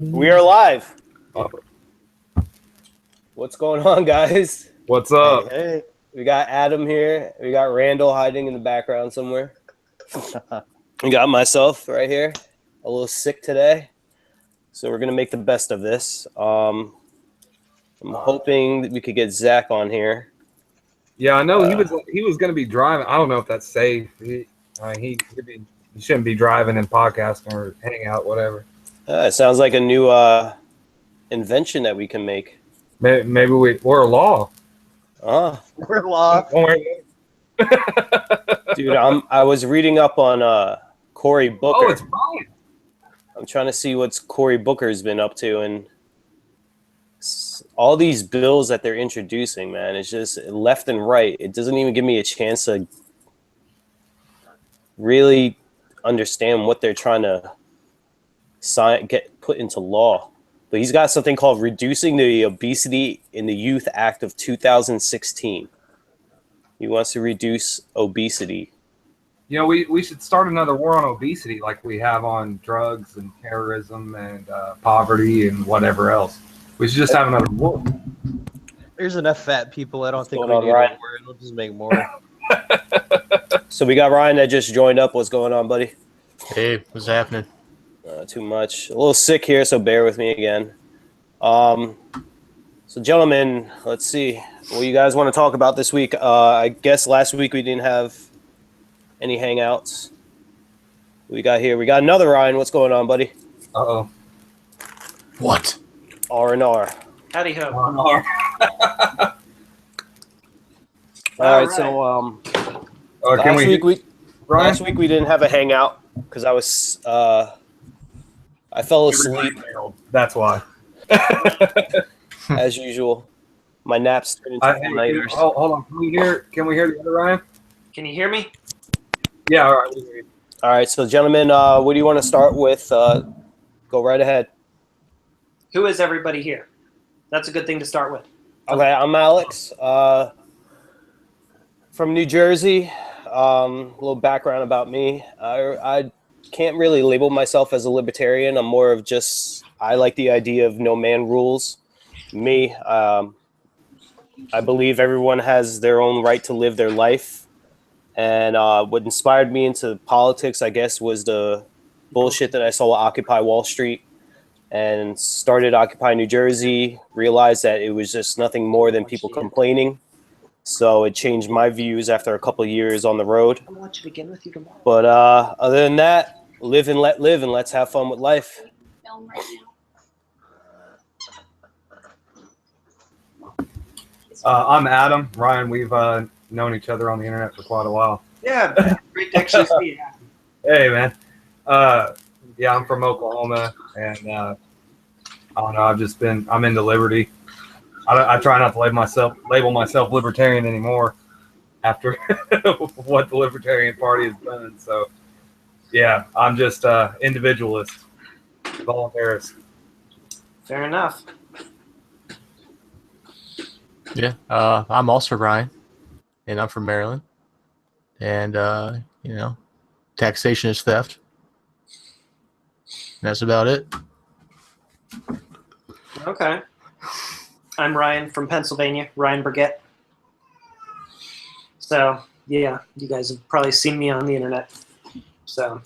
We are live. Oh, What's going on, guys? what's Hey, up? hey. We got Adam here. We got Randall hiding in the background somewhere. We got myself right here, a little sick today. So we're going to make the best of this. I'm hoping that we could get Zach on here. Yeah, I know he was going to be driving. I don't know if that's safe. He shouldn't be driving and podcasting or hanging out, whatever. It sounds like a new invention that we can make. Maybe we're a law. Ah, We're lost. dude, I was reading up on Cory Booker. Oh, it's Brian. I'm trying to see what Cory Booker's been up to, and all these bills that they're introducing, man, it's just left and right. It doesn't even give me a chance to really understand what they're trying to get put into law. But he's got something called Reducing the Obesity in the Youth Act of 2016. He wants to reduce obesity. You know, we should start another war on obesity like we have on drugs and terrorism and poverty and whatever else. We should just have another war. There's enough fat people. I don't think we going on, need Ryan? a word. We'll just make more. So we got Ryan that just joined up. What's going on, buddy? Hey, what's happening? Too much. A little sick here, so bear with me again. So, gentlemen, let's see what you guys want to talk about this week. I guess last week we didn't have any hangouts. We got here. We got another Ryan. What's going on, buddy? Uh-oh. What? R&R. Howdy ho. All right. So, Can last week we didn't have a hangout because I was I fell asleep That's why. as usual. My naps turned into all-nighters. Hold on. Can we hear the other Ryan? Can you hear me? Yeah, all right. We hear you. All right. So, gentlemen, what do you want to start with? Go right ahead. Who is everybody here? That's a good thing to start with. Okay, I'm Alex from New Jersey. A little background about me. I can't really label myself as a libertarian. I'm more of just, I like the idea of no man rules. Me, I believe everyone has their own right to live their life. And what inspired me into politics, I guess, was the bullshit that I saw at Occupy Wall Street. And started Occupy New Jersey, realized that it was just nothing more than people complaining. So it changed my views after a couple of years on the road. I'll watch it again with you tomorrow. But other than that, live and let live, and let's have fun with life. I'm Adam. Ryan, we've known each other on the internet for quite a while. Yeah, great to actually see you. Hey, man. Yeah, I'm from Oklahoma, and I don't know. I'm into liberty. I try not to label myself libertarian anymore after what the Libertarian Party has done. So, yeah, I'm just individualist, voluntarist. Fair enough. Yeah, I'm also Ryan, and I'm from Maryland. And, taxation is theft. That's about it. Okay. I'm Ryan from Pennsylvania, Ryan Burgett. So, yeah, you guys have probably seen me on the internet. So,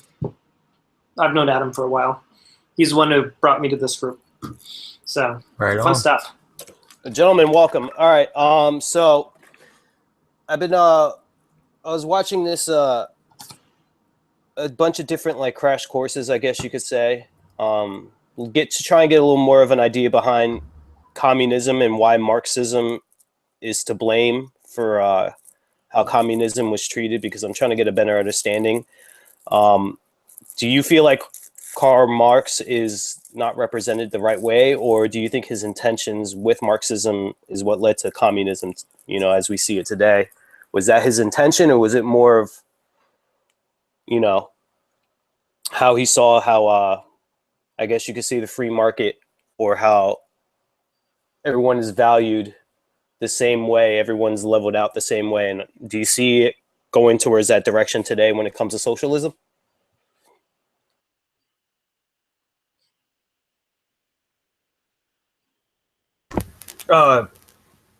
I've known Adam for a while. He's the one who brought me to this group. So, Right fun on. stuff. Gentlemen, welcome. All right. So I've been I was watching this a bunch of different like crash courses, I guess you could say. We'll try and get a little more of an idea behind communism and why Marxism is to blame for how communism was treated, because I'm trying to get a better understanding. Do you feel like Karl Marx is not represented the right way, or do you think his intentions with Marxism is what led to communism, as we see it today? Was that his intention, or was it more of, how he saw how, I guess you could see the free market, or how everyone is valued the same way, everyone's leveled out the same way? And do you see it going towards that direction today when it comes to socialism?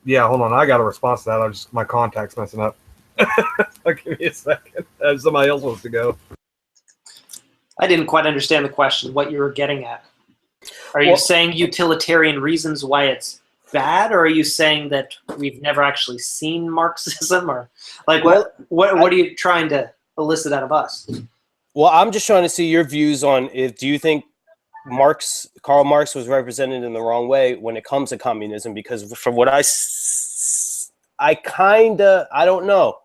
Yeah, hold on. I got a response to that. My contact's messing up. Give me a second. Somebody else wants to go. I didn't quite understand the question, what you were getting at. Are you saying utilitarian reasons why it's bad, or are you saying that we've never actually seen Marxism, or like what are you trying to elicit out of us? Well, I'm just trying to see your views on do you think Karl Marx was represented in the wrong way when it comes to communism? Because from what I don't know.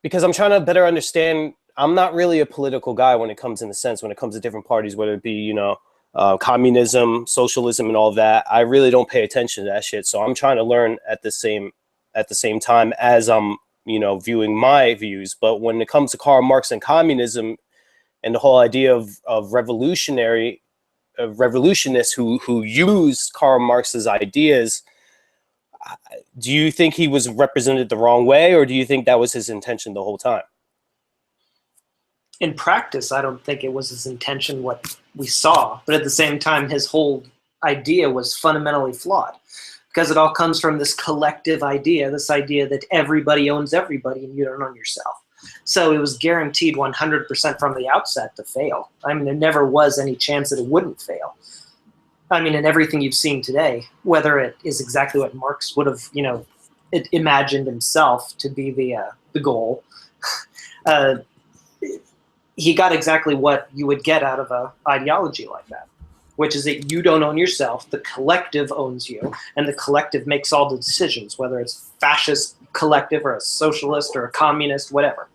Because I'm trying to better understand. I'm not really a political guy when it comes to different parties, whether it be, communism, socialism, and all that. I really don't pay attention to that shit. So I'm trying to learn at the same time as I'm, viewing my views. But when it comes to Karl Marx and communism and the whole idea of revolutionists who used Karl Marx's ideas, do you think he was represented the wrong way, or do you think that was his intention the whole time? In practice, I don't think it was his intention what we saw, but at the same time, his whole idea was fundamentally flawed because it all comes from this collective idea, this idea that everybody owns everybody and you don't own yourself. So it was guaranteed 100% from the outset to fail. I mean, there never was any chance that it wouldn't fail. I mean, in everything you've seen today, whether it is exactly what Marx would have, imagined himself to be the goal, he got exactly what you would get out of an ideology like that, which is that you don't own yourself, the collective owns you, and the collective makes all the decisions, whether it's fascist collective or a socialist or a communist, whatever.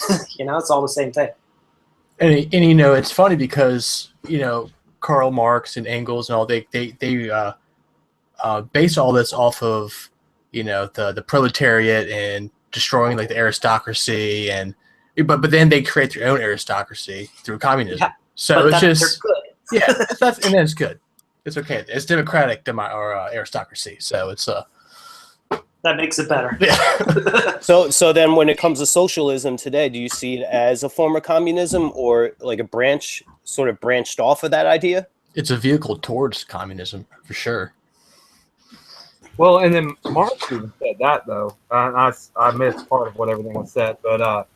It's all the same thing. And it's funny because, Karl Marx and Engels and all, they base all this off of, the proletariat and destroying like the aristocracy, but then they create their own aristocracy through communism. Yeah, so it's just good. Yeah, and then it's good. It's okay. It's democratic aristocracy. So it's that makes it better. Yeah. So then when it comes to socialism today, do you see it as a form of communism or like a sort of branched off of that idea? It's a vehicle towards communism for sure. Well, and then Marx even said that though. I missed part of what everything was said, but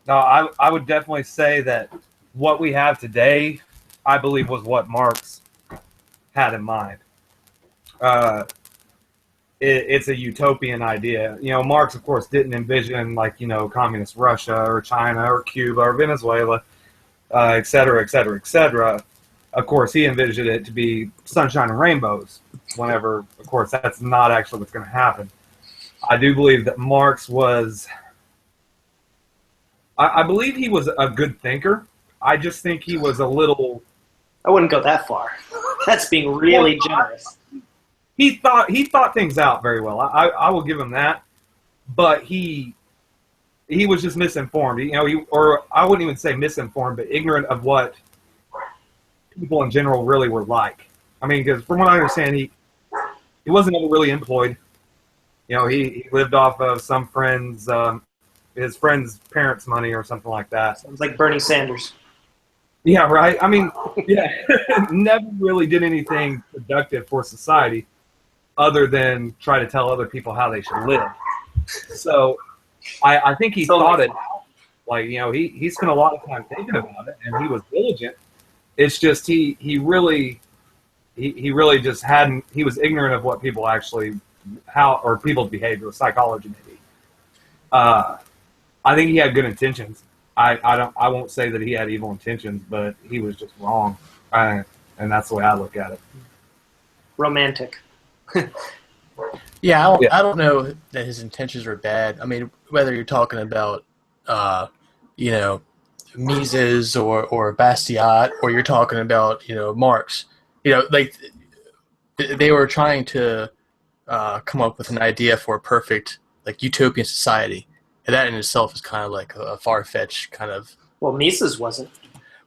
no, I would definitely say that what we have today, I believe, was what Marx had in mind. It's a utopian idea. Marx, of course, didn't envision communist Russia or China or Cuba or Venezuela, et cetera, et cetera, et cetera. Of course, he envisioned it to be sunshine and rainbows. Whenever, of course, that's not actually what's going to happen. I do believe that Marx was. I believe he was a good thinker. I just think he was a little. I wouldn't go that far. That's being really generous. He thought things out very well. I will give him that, but he was just misinformed. Or I wouldn't even say misinformed, but ignorant of what people in general really were like. I mean, because from what I understand, he wasn't ever really employed. He lived off of some friends, his friend's parents' money or something like that. Sounds like Bernie Sanders. Yeah, right. I mean, yeah, never really did anything productive for society other than try to tell other people how they should live. So I think he thought it out. He spent a lot of time thinking about it, and he was diligent. It's just he really just hadn't. He was ignorant of what people actually people's behavior, psychology maybe. I think he had good intentions. I won't say that he had evil intentions, but he was just wrong, and that's the way I look at it. Romantic. Yeah, I don't know that his intentions were bad. I mean, whether you're talking about, Mises or Bastiat, or you're talking about, Marx, they were trying to come up with an idea for a perfect, utopian society. And that in itself is kind of like a far-fetched kind of... Well, Mises wasn't.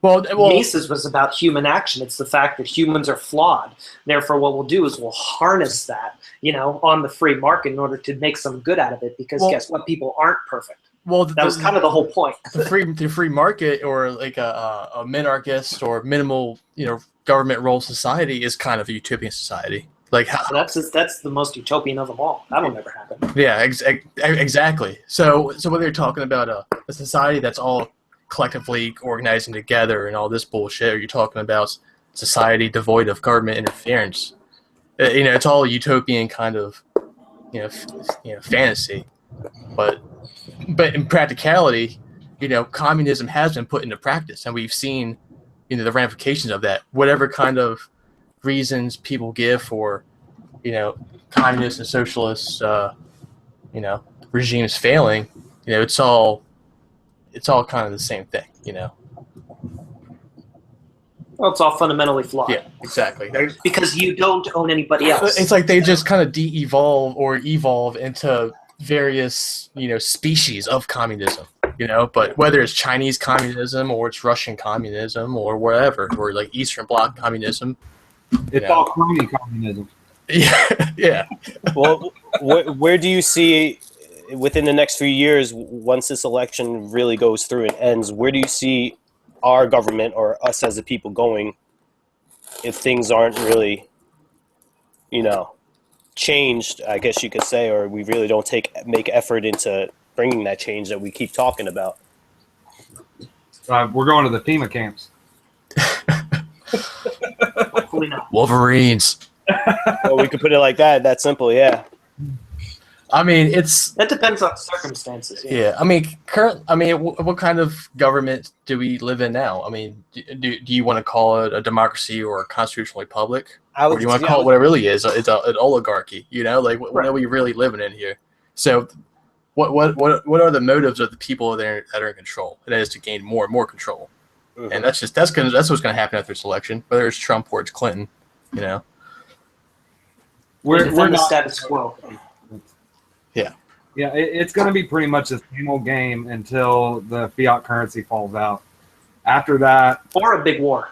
Well, Mises was about human action. It's the fact that humans are flawed. Therefore, what we'll do is we'll harness that, on the free market in order to make some good out of it. Because guess what? People aren't perfect. Well, that was kind of the whole point. the free market, or like a minarchist or minimal, government role society is kind of a utopian society. Like how, That's the most utopian of them all. That'll never happen. yeah, exactly. So whether you're talking about a society that's all collectively organizing together and all this bullshit, or you're talking about society devoid of government interference, it's all utopian kind of, fantasy. But in practicality, communism has been put into practice, and we've seen, the ramifications of that. Whatever kind of reasons people give for, communist and socialist, regimes failing, it's all kind of the same thing, Well, it's all fundamentally flawed. Yeah, exactly. Because you don't own anybody else. It's like they just kind of de-evolve or evolve into various, species of communism, but whether it's Chinese communism or it's Russian communism or whatever, or like Eastern Bloc communism. It's all crony communism. Yeah, yeah. Well, where do you see within the next few years, once this election really goes through and ends, where do you see our government or us as a people going if things aren't really, changed, I guess you could say, or we really don't make effort into bringing that change that we keep talking about? We're going to the FEMA camps. Hopefully not. Wolverines. Well, we could put it like that. That simple, yeah. I mean, That depends on circumstances. yeah. I mean, what kind of government do we live in now? I mean, do you want to call it a democracy or a constitutional republic? Or do you want to call it what it really is? It's an oligarchy, Like, what are we really living in here? So, what are the motives of the people that are in control? It is to gain more and more control, and that's what's going to happen after this election, whether it's Trump or it's Clinton, We're the not status quo. Yeah, it's going to be pretty much the same old game until the fiat currency falls out. After that, Or a big war.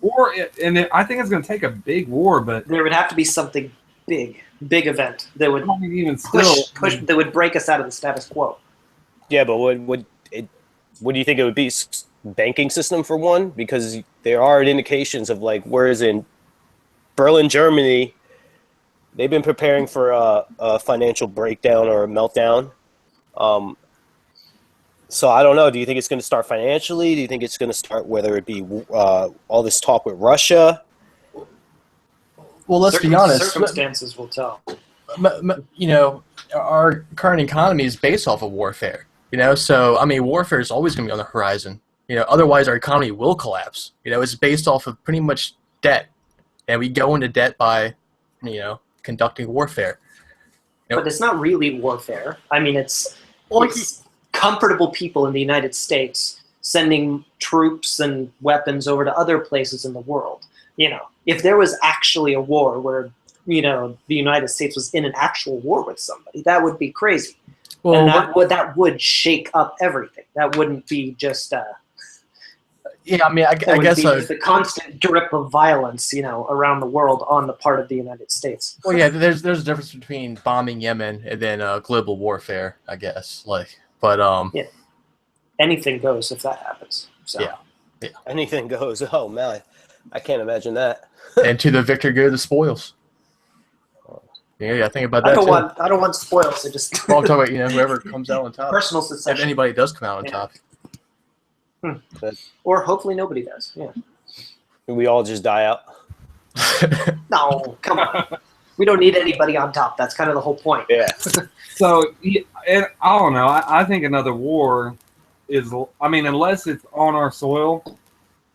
I think it's going to take a big war, but There would have to be something big event that would I mean, even still, push that would break us out of the status quo. Yeah, but what do you think it would be? Banking system for one, because there are indications of like, whereas in Berlin, Germany, they've been preparing for a financial breakdown or a meltdown. So I don't know. Do you think it's going to start financially? Do you think it's going to start whether it be all this talk with Russia? Well, let's be honest. Circumstances will tell. Our current economy is based off of warfare. So I mean, warfare is always going to be on the horizon. Otherwise our economy will collapse. It's based off of pretty much debt, and we go into debt by, conducting warfare. But it's not really warfare. I mean, it's comfortable people in the United States sending troops and weapons over to other places in the world. If there was actually a war where, the United States was in an actual war with somebody, that would be crazy. Well, And that would shake up everything. That wouldn't be just yeah, I mean, I guess the constant drip of violence, around the world on the part of the United States. well, yeah, there's a difference between bombing Yemen and then global warfare, I guess. But Anything goes if that happens. So. Yeah. Anything goes. Oh man, I can't imagine that. and to the victor go the spoils. Yeah, think about that. I don't want spoils. I just Well, I'm talking about whoever comes out on top. personal If succession. anybody does come out on Yeah. top. Or hopefully nobody does. Yeah. We all just die out. No, come on. We don't need anybody on top. That's kind of the whole point. Yeah. so and I don't know. I think another war is. I mean, unless it's on our soil,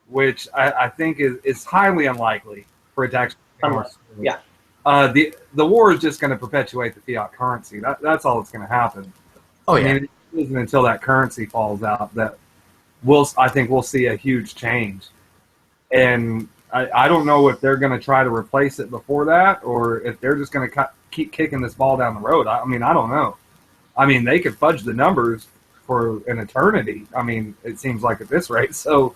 which I think is highly unlikely for it to actually be on our soil. Yeah. The war is just going to perpetuate the fiat currency. That's all that's going to happen. Oh I yeah. mean, it isn't until that currency falls out that I think we'll see a huge change. And I don't know if they're going to try to replace it before that, or if they're just going to keep kicking this ball down the road. I mean, I don't know. I mean, they could fudge the numbers for an eternity. I mean, it seems like at this rate. So,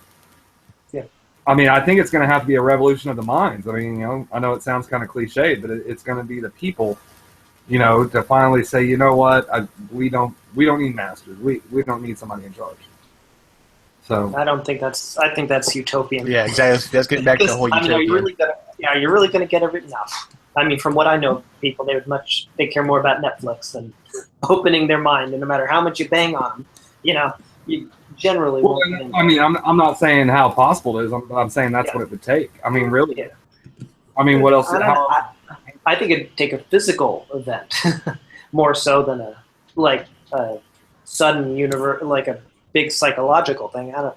yeah. I mean, I think it's going to have to be a revolution of the minds. I mean, I know it sounds kind of cliched, but it's going to be the people, to finally say, you know what, we don't need masters. We don't need somebody in charge. So I think that's utopian. Yeah, exactly. Let's get back to the whole I mean, utopia. you're really gonna get everything. No, I mean, from what I know, people they care more about Netflix than opening their mind. And no matter how much you bang on them, you generally Well, won't. I mean, I'm not saying how possible it is. I'm saying that's what it would take. I mean, really. Yeah. I mean, what else? I think it'd take a physical event more so than a sudden like a big psychological thing. I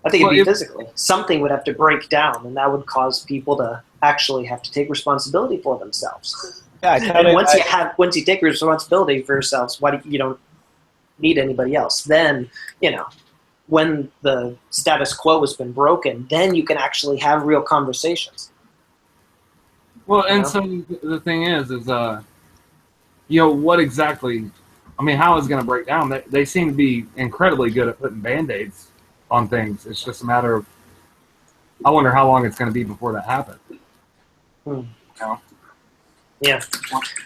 think it'd be physical. Something would have to break down, and that would cause people to actually have to take responsibility for themselves. Yeah, and once you take responsibility for yourselves, you don't need anybody else. Then, when the status quo has been broken, then you can actually have real conversations. Well, and so the thing is what exactly? I mean, how is it going to break down? They seem to be incredibly good at putting Band-Aids on things. It's just a matter of, I wonder how long it's going to be before that happens. Yeah.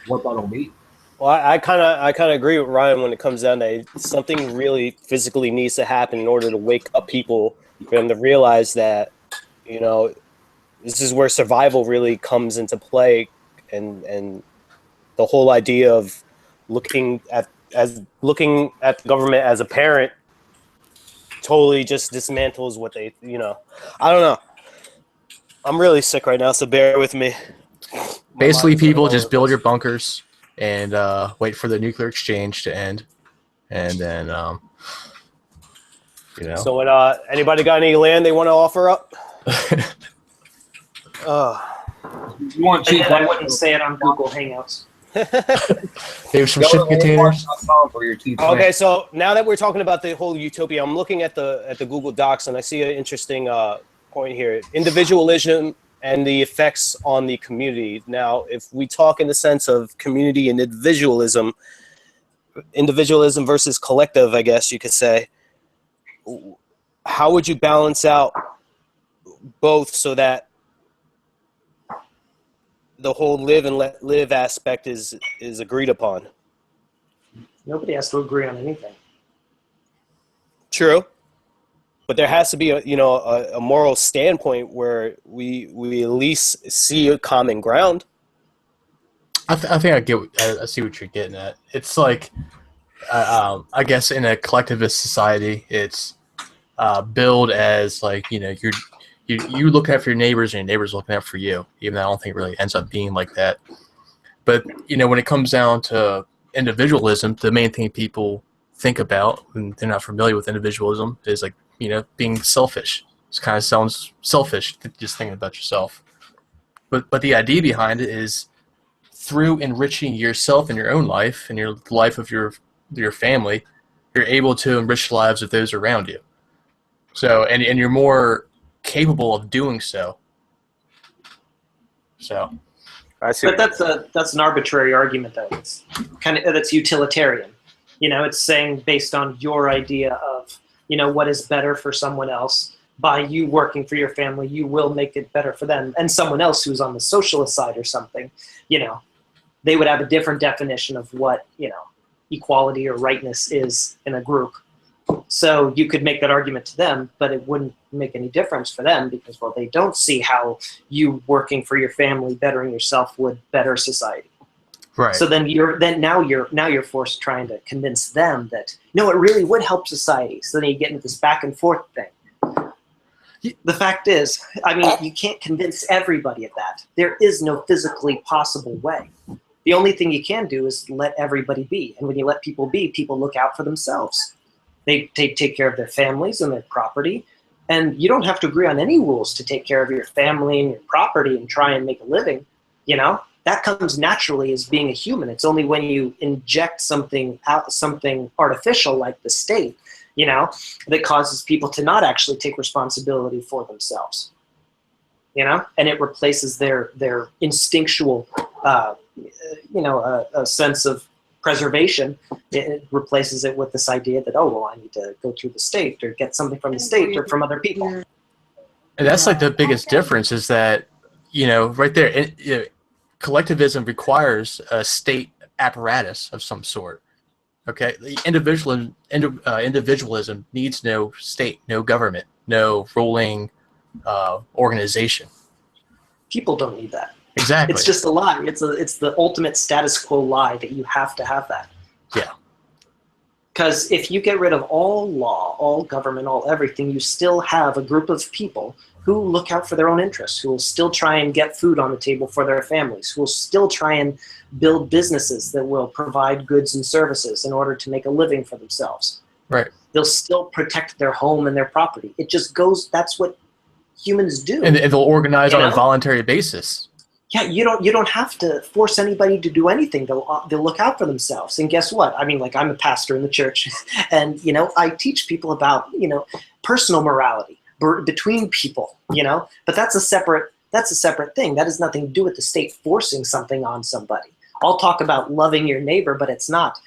What that'll be. Well, I kind of agree with Ryan when it comes down to something really physically needs to happen in order to wake up people, for them to realize that, this is where survival really comes into play, and the whole idea of looking at the government as a parent totally just dismantles what they, I don't know. I'm really sick right now, so bear with me. Basically, people just build your bunkers and wait for the nuclear exchange to end, and then So, when anybody got any land they want to offer up? You want cheap? I wouldn't say it on Google Hangouts. Maybe some shipping containers. Okay, so now that we're talking about the whole utopia, I'm looking at the Google Docs, and I see an interesting point here: individualism and the effects on the community. Now, if we talk in the sense of community and individualism versus collective, I guess you could say, how would you balance out both so that the whole live and let live aspect is agreed upon? Nobody has to agree on anything. True. But there has to be a moral standpoint where we at least see a common ground. I think I see what you're getting at. It's like, I guess in a collectivist society, it's billed as like, you look after your neighbors and your neighbors looking out for you, even though I don't think it really ends up being like that. But, when it comes down to individualism, the main thing people think about when they're not familiar with individualism is like, being selfish. It kind of sounds selfish, just thinking about yourself. But the idea behind it is through enriching yourself in your own life and your life of your family, you're able to enrich the lives of those around you. So, and you're more capable of doing so. So, I see. But that's an arbitrary argument, though. It's that's utilitarian. It's saying based on your idea of what is better for someone else. By you working for your family, you will make it better for them. And someone else who's on the socialist side or something, they would have a different definition of what equality or rightness is in a group. So you could make that argument to them, but it wouldn't make any difference for them because, well, they don't see how you working for your family, bettering yourself would better society. right. So now you're forced trying to convince them that no, it really would help society. So then you get into this back and forth thing. The fact is, you can't convince everybody of that. There is no physically possible way. The only thing you can do is let everybody be. And when you let people be, people look out for themselves. They take care of their families and their property. And you don't have to agree on any rules to take care of your family and your property and try and make a living. That comes naturally as being a human. It's only when you inject something artificial like the state, that causes people to not actually take responsibility for themselves. And it replaces their instinctual, a sense of preservation. It replaces it with this idea that, oh, well, I need to go through the state or get something from the state or from other people. And that's like the biggest difference is that, right there, collectivism requires a state apparatus of some sort. Okay, the individualism needs no state, no government, no ruling organization. People don't need that. Exactly. It's just a lie. It's the ultimate status quo lie that you have to have that. Yeah. Because if you get rid of all law, all government, all everything, you still have a group of people who look out for their own interests, who will still try and get food on the table for their families, who will still try and build businesses that will provide goods and services in order to make a living for themselves. Right. They'll still protect their home and their property. It just goes, that's what humans do. And they'll organize You on a know? voluntary basis. Yeah, you don't have to force anybody to do anything. They'll look out for themselves. And guess what? I mean, like, I'm a pastor in the church, and I teach people about personal morality between people. But that's a separate thing. That has nothing to do with the state forcing something on somebody. I'll talk about loving your neighbor, but it's not.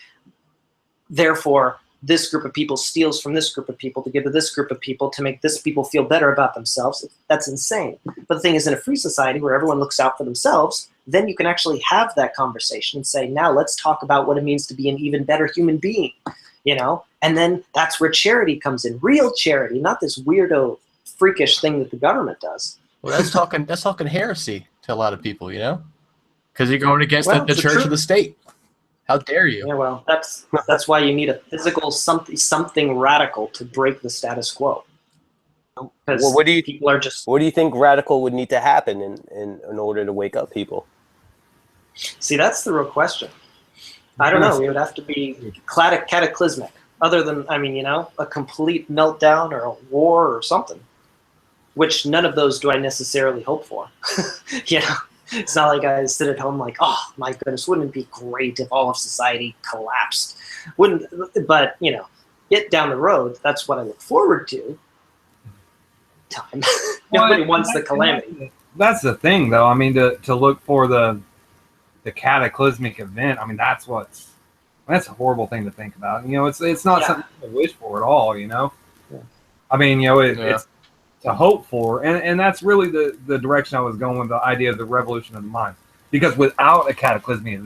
Therefore, this group of people steals from this group of people to give to this group of people to make this people feel better about themselves. That's insane. But the thing is, in a free society where everyone looks out for themselves, then you can actually have that conversation and say, now let's talk about what it means to be an even better human being, And then that's where charity comes in. Real charity, not this weirdo, freakish thing that the government does. Well, that's talking heresy to a lot of people, because you're going against Well, the the church truth- or the state. How dare you? Yeah, well, that's why you need a physical something radical to break the status quo. Because Well, what do you people are just What do you think radical would need to happen in order to wake up people? see. That's the real question. I don't know. We would have to be cataclysmic. Other than, a complete meltdown or a war or something. Which none of those do I necessarily hope for. It's not like I sit at home like, oh my goodness, wouldn't it be great if all of society collapsed? But get down the road, that's what I look forward to. Time. Nobody wants the calamity. That's the thing, though. I mean, to look for the cataclysmic event. I mean, that's a horrible thing to think about. It's not something to wish for at all. Yeah. I mean, it's to hope for, and that's really the direction I was going with the idea of the revolution of the mind. Because without a cataclysmic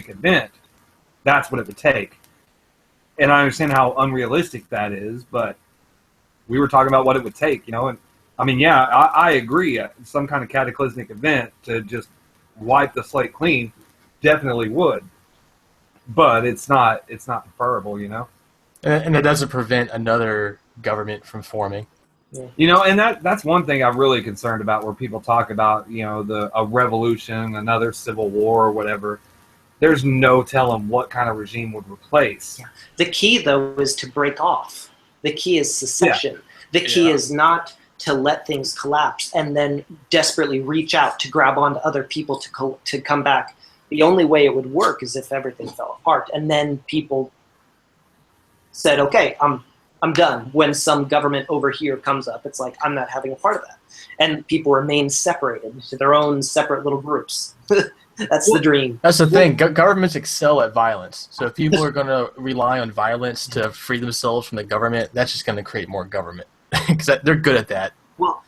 event, that's what it would take. And I understand how unrealistic that is, but we were talking about what it would take, And I mean, yeah, I agree. Some kind of cataclysmic event to just wipe the slate clean definitely would, but it's not preferable, And it doesn't prevent another government from forming. And that's one thing I'm really concerned about, where people talk about, a revolution, another civil war or whatever. There's no telling what kind of regime would replace. Yeah. The key, though, is to break off. The key is secession. The key is not to let things collapse and then desperately reach out to grab onto other people to come back. The only way it would work is if everything fell apart. And then people said, okay, I'm done. When some government over here comes up, it's like, I'm not having a part of that. And people remain separated to their own separate little groups. That's the dream. That's the thing. Governments excel at violence. So if people are going to rely on violence to free themselves from the government, that's just going to create more government. Because they're good at that. Well,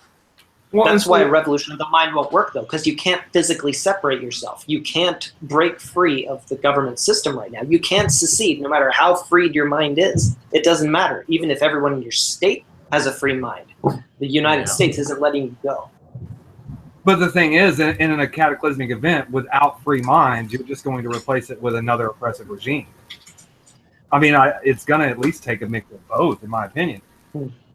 that's why a revolution of the mind won't work, though, because you can't physically separate yourself. You can't break free of the government system right now. You can't secede, no matter how freed your mind is. It doesn't matter. Even if everyone in your state has a free mind, the United States isn't letting you go. But the thing is, in a cataclysmic event, without free minds, you're just going to replace it with another oppressive regime. I mean, it's going to at least take a mix of both, in my opinion.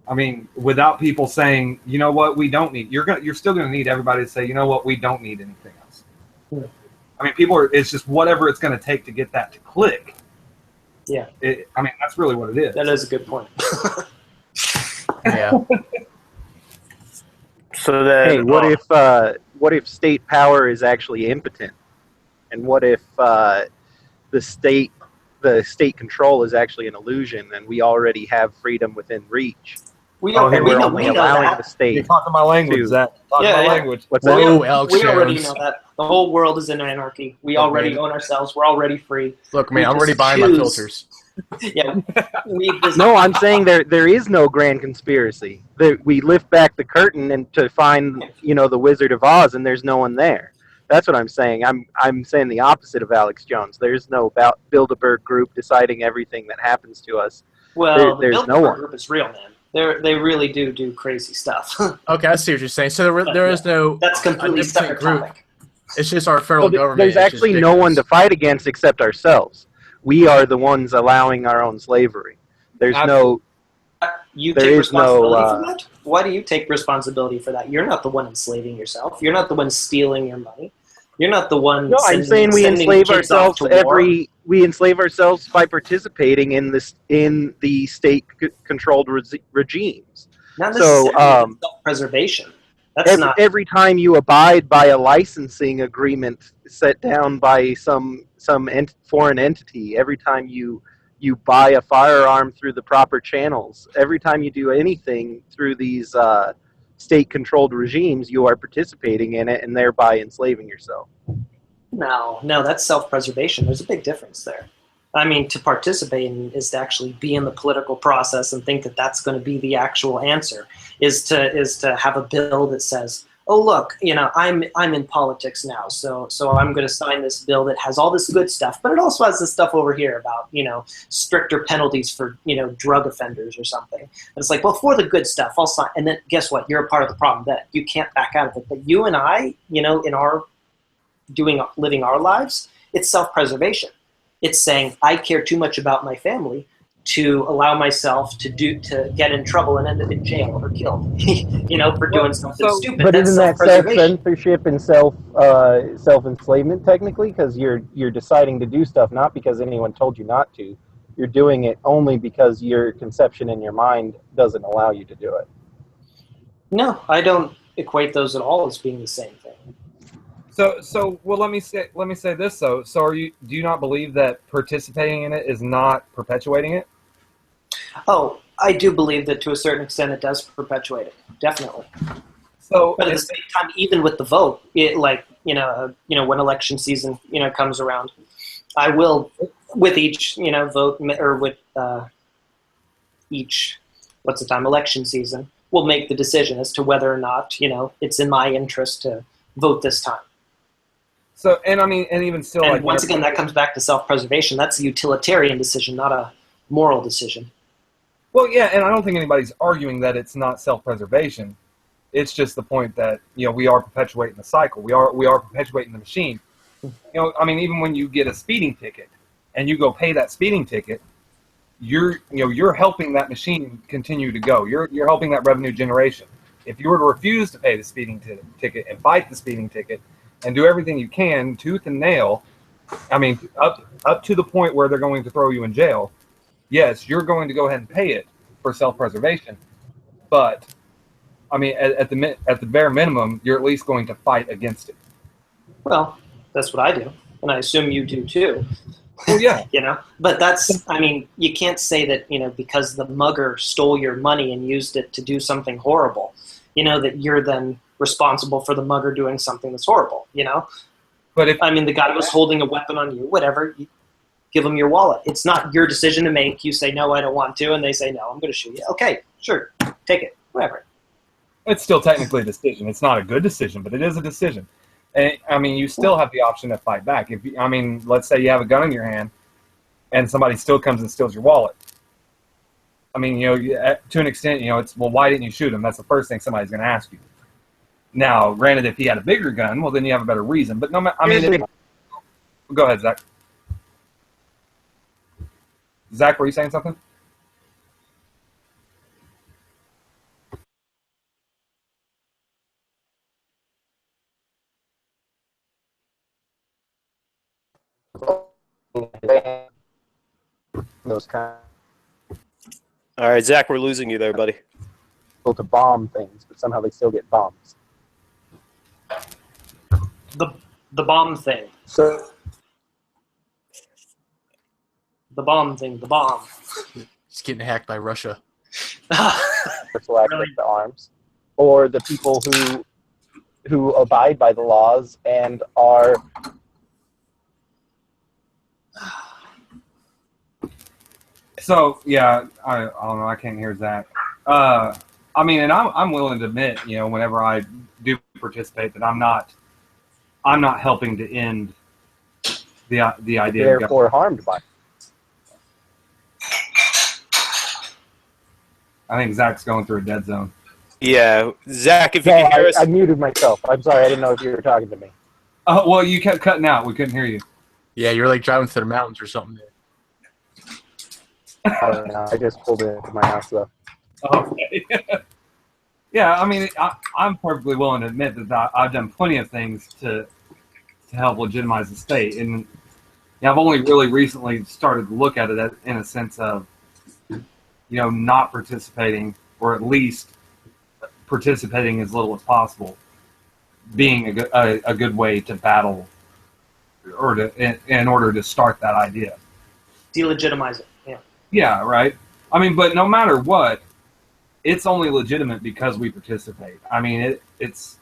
I mean, without people saying, you know what, we don't need, you're still going to need everybody to say, you know what, we don't need anything else. I mean, it's just whatever it's going to take to get that to click. Yeah. I mean, that's really what it is. That is a good point. Yeah. So then, Hey, what if state power is actually impotent, and what if the state control is actually an illusion, and we already have freedom within reach, We and know we're only allowing the that. state. You're talking my language, to- Zach. Talking Yeah, my yeah. language. What's We, that? Whoa, Alex we already Jones. know that. The whole world is in anarchy. We Look, already man. own ourselves. We're already free. Look, man, We I'm already just buying my choose. filters. Yeah. No, I'm saying there is no grand conspiracy. We lift back the curtain and to find the Wizard of Oz, and there's no one there. That's what I'm saying. I'm saying the opposite of Alex Jones. There's no Bilderberg group deciding everything that happens to us. Well, the there's no Bilderberg one. group is real, man. They really do crazy stuff. Okay, I see what you're saying. So there is no That's completely different separate group. topic. It's just our federal government. There's is just actually no one to ridiculous. fight against except ourselves. We are the ones allowing our own slavery. There's no. You There take is no, responsibility for that? Why do you take responsibility for that? You're not the one enslaving yourself. You're not the one stealing your money. You're not the one. No, I'm saying we sending enslave kids off ourselves to war. we enslave ourselves by participating in the state controlled regimes. Not So, necessarily self-preservation. That's not. Every time you abide by a licensing agreement set down by some foreign entity, every time you buy a firearm through the proper channels, every time you do anything through these state-controlled regimes, you are participating in it and thereby enslaving yourself. No, that's self-preservation. There's a big difference there. I mean, to participate in is to actually be in the political process and think that that's going to be the actual answer. Is to have a bill that says, "Oh, look, I'm in politics now, so I'm going to sign this bill that has all this good stuff, but it also has this stuff over here about stricter penalties for drug offenders or something." And it's like, well, for the good stuff, I'll sign. And then guess what? You're a part of the problem. That you can't back out of it. But you and I, in our living our lives, it's self-preservation. It's saying I care too much about my family to allow myself to get in trouble and end up in jail or killed, for doing something stupid. But That's isn't that self-preservation. self-censorship and self-enslavement technically? Because you're deciding to do stuff not because anyone told you not to. You're doing it only because your conception in your mind doesn't allow you to do it. No, I don't equate those at all as being the same thing. So well, let me say this though. So do you not believe that participating in it is not perpetuating it? Oh, I do believe that to a certain extent it does perpetuate it, definitely. So, but at the same time, even with the vote, when election season comes around, I will with each vote or with each election season, we'll make the decision as to whether or not it's in my interest to vote this time. So, and I mean, and even still, and once again, that comes back to self-preservation. That's a utilitarian decision, not a moral decision. Well, yeah, and I don't think anybody's arguing that it's not self-preservation. It's just the point that we are perpetuating the cycle. We are perpetuating the machine. I mean, even when you get a speeding ticket and you go pay that speeding ticket, you're helping that machine continue to go. You're helping that revenue generation. If you were to refuse to pay the speeding ticket and fight the speeding ticket, and do everything you can, tooth and nail, I mean, up to the point where they're going to throw you in jail, yes, you're going to go ahead and pay it for self-preservation. But, I mean, at the bare minimum, you're at least going to fight against it. Well, that's what I do, and I assume you do too. Well, yeah. But that's, I mean, you can't say that, because the mugger stole your money and used it to do something horrible, that you're then responsible for the mugger doing something that's horrible, But the guy was holding a weapon on you, whatever, you give him your wallet. It's not your decision to make. You say, no, I don't want to, and they say, no, I'm going to shoot you. Okay, sure, take it, whatever. It's still technically a decision. It's not a good decision, but it is a decision. And, I mean, you still have the option to fight back. Let's say you have a gun in your hand, and somebody still comes and steals your wallet. I mean, to an extent, it's, well, why didn't you shoot him? That's the first thing somebody's going to ask you. Now, granted, if he had a bigger gun, well, then you have a better reason. But no, I mean, go ahead, Zach. Zach, were you saying something? Those kind All right, Zach, we're losing you there, buddy. of to bomb things, but somehow they still get bombs. The bomb thing. So The bomb thing. The bomb. It's getting hacked by Russia. for access Really? to arms, or the people who abide by the laws and are So yeah, I don't know. I can't hear Zach. I mean, and I'm willing to admit, whenever I do participate, that I'm not helping to end the idea. Of therefore harmed by. I think Zach's going through a dead zone. Yeah, Zach, if you No, can hear us. I muted myself. I'm sorry. I didn't know if you were talking to me. Oh, well, you kept cutting out. We couldn't hear you. Yeah, you're like driving through the mountains or something. I don't know. I just pulled into my house, though. Okay. Yeah, I mean, I'm perfectly willing to admit that I've done plenty of things to help legitimize the state, and I've only really recently started to look at it in a sense of, not participating, or at least participating as little as possible, being a good way to battle, or in order to start that idea. Delegitimize it. Yeah. Yeah, right. I mean, but no matter what, it's only legitimate because we participate. I mean, it's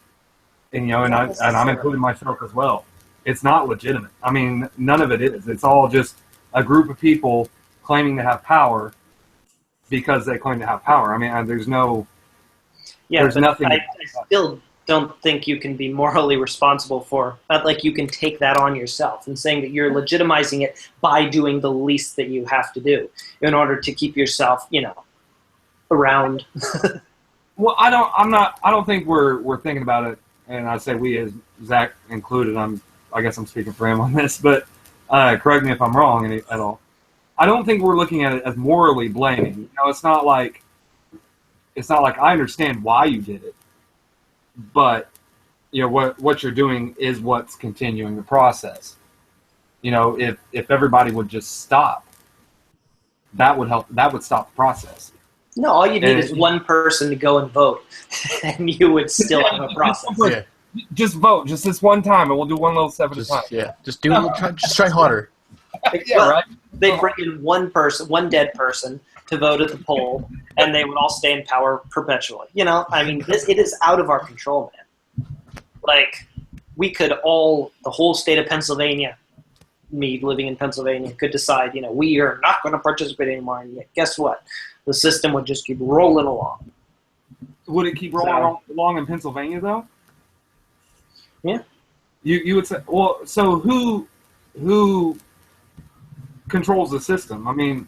and I'm including myself as well. It's not legitimate. I mean, none of it is. It's all just a group of people claiming to have power because they claim to have power. I mean, there's nothing. I still don't think you can be morally responsible for, not like you can take that on yourself and saying that you're legitimizing it by doing the least that you have to do in order to keep yourself, around. Well, I don't think we're thinking about it, and I say we, as Zach included. I guess I'm speaking for him on this, but correct me if I'm wrong at all. I don't think we're looking at it as morally blaming. It's not like I understand why you did it, but what you're doing is what's continuing the process. If everybody would just stop, that would help. That would stop the process. No, all you need is one person to go and vote, and you would still have a process. Yeah. Just vote, just this one time, and we'll do one little step at a time. Yeah, just do it. Just try harder. Right. They bring in one dead person, to vote at the poll, and they would all stay in power perpetually. It is out of our control, man. Like, we could the whole state of Pennsylvania, me living in Pennsylvania, could decide, we are not going to participate anymore. And yet, guess what? The system would just keep rolling along. Would it keep rolling along in Pennsylvania, though? Yeah. You would say, well, so who controls the system? I mean,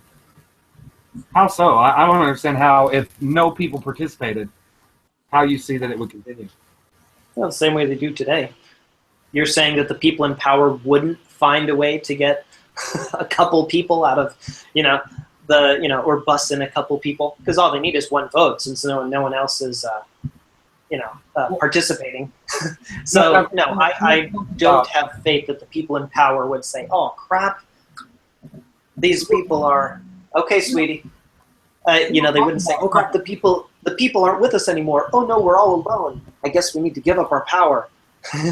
how so? I don't understand how, if no people participated, how you see that it would continue. Well, the same way they do today. You're saying that the people in power wouldn't find a way to get a couple people out of, or bust in a couple people, because all they need is one vote, since no one else is, participating. So no, I don't have faith that the people in power would say, "Oh crap, these people are okay, sweetie." They wouldn't say, "Oh crap, the people aren't with us anymore. Oh no, we're all alone. I guess we need to give up our power."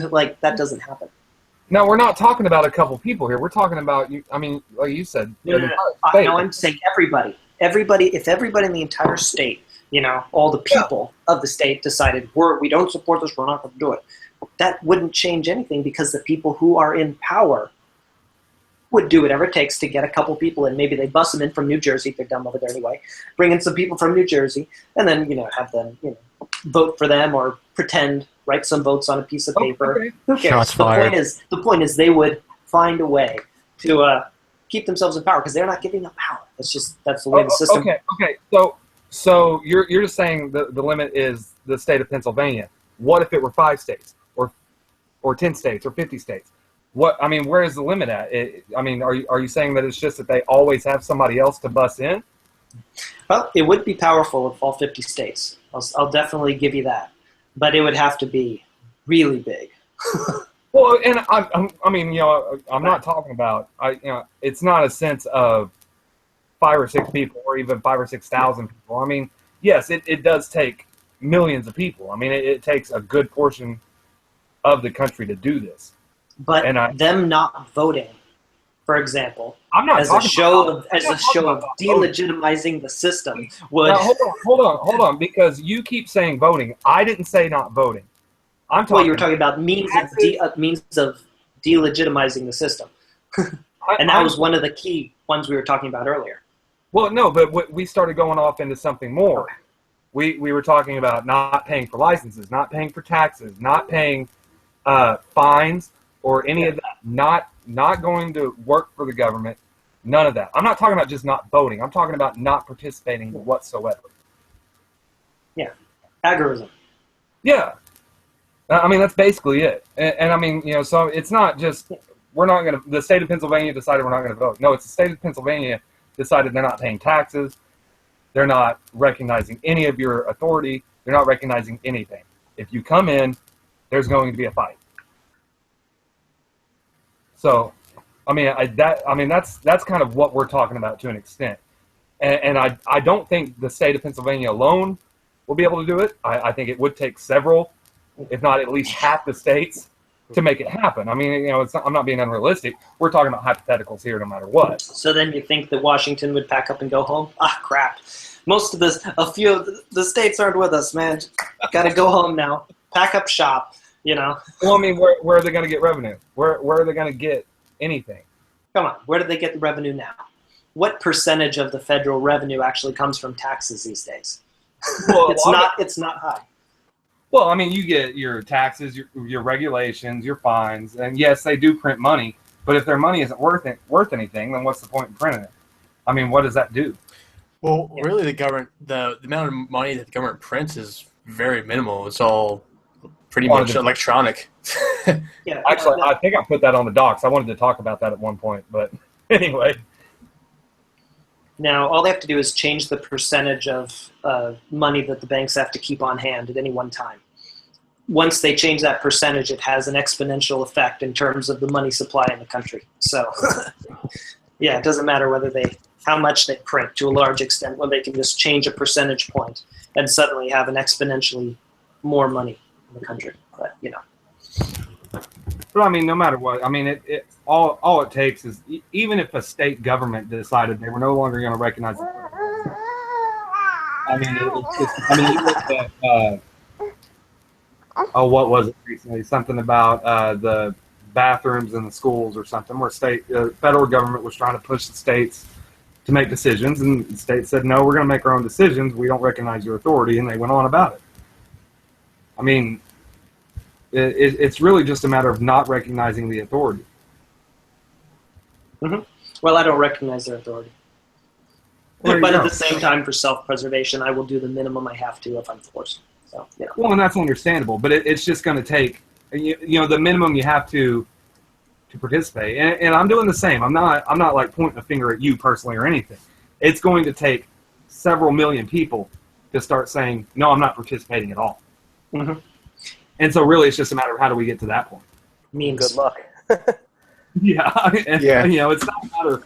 Like, that doesn't happen. No, we're not talking about a couple people here. We're talking about you. I mean, like you said, No, I'm saying everybody. If everybody in the entire state, all the people of the state decided we don't support this, we're not going to do it. That wouldn't change anything, because the people who are in power would do whatever it takes to get a couple people in. Maybe they bust them in from New Jersey, they're dumb over there anyway. Bring in some people from New Jersey, and then have them vote for them, or write some votes on a piece of paper. Okay. Who cares? Shots fired. The point is they would find a way to keep themselves in power, because they're not giving up power. That's the way the system. Okay. So you're just saying the limit is the state of Pennsylvania. What if it were 5 states, or 10 states, or 50 states? Where is the limit at? Are you saying that it's just that they always have somebody else to bust in? Well, it would be powerful if all 50 states. I'll definitely give you that. But it would have to be really big. Well, and I'm not talking about, it's not a sense of 5 or 6 people, or even 5 or 6,000 people. I mean, yes, it does take millions of people. I mean, it takes a good portion of the country to do this. But them not voting, for example, I'm not as a show of delegitimizing the system would. Now, hold on, because you keep saying voting. I didn't say not voting. I'm talking. Well, you were talking about means of delegitimizing the system, and that was one of the key ones we were talking about earlier. Well, no, but we started going off into something more. We were talking about not paying for licenses, not paying for taxes, not paying fines, or any of that. Not going to work for the government. None of that. I'm not talking about just not voting. I'm talking about not participating whatsoever. Agorism. Yeah. I mean, that's basically it. And I mean, so it's not just, the state of Pennsylvania decided we're not going to vote. No, it's the state of Pennsylvania decided they're not paying taxes. They're not recognizing any of your authority. They're not recognizing anything. If you come in, there's going to be a fight. So, I mean, that's kind of what we're talking about to an extent. And I don't think the state of Pennsylvania alone will be able to do it. I think it would take several, if not at least half the states, to make it happen. I mean, I'm not being unrealistic. We're talking about hypotheticals here, no matter what. So then you think that Washington would pack up and go home? Ah, crap. A few of the states aren't with us, man. Got to go home now. Pack up shop, Well, I mean, where are they going to get revenue? Where are they going to get anything? Come on, where do they get the revenue now? What percentage of the federal revenue actually comes from taxes these days? Well, It's not high. Well, I mean, you get your taxes, your regulations, your fines, and yes, they do print money. But if their money isn't worth anything, then what's the point in printing it? I mean, what does that do? Well, really, the amount of money that the government prints is very minimal. It's all pretty much electronic. Yeah, Actually, I think I put that on the docs. I wanted to talk about that at one point, but anyway. Now, all they have to do is change the percentage of money that the banks have to keep on hand at any one time. Once they change that percentage, it has an exponential effect in terms of the money supply in the country. So, yeah, it doesn't matter how much they print to a large extent, when they can just change a percentage point and suddenly have an exponentially more money in the country. But, But I mean, no matter what, I mean, all it takes is, even if a state government decided they were no longer going to recognize it. I mean, you look at, what was it recently? Something about the bathrooms in the schools or something, where federal government was trying to push the states to make decisions, and the state said, no, we're going to make our own decisions. We don't recognize your authority, and they went on about it. I mean, it's really just a matter of not recognizing the authority. Mm-hmm. Well, I don't recognize their authority. But at the same time, for self-preservation, I will do the minimum I have to if I'm forced. So, Well, and that's understandable, but it's just going to take, the minimum you have to participate. And I'm doing the same. I'm not like pointing a finger at you personally or anything. It's going to take several million people to start saying, no, I'm not participating at all. Mm-hmm. And so really it's just a matter of how do we get to that point. Means Good luck. Yeah. Yeah. It's not a matter.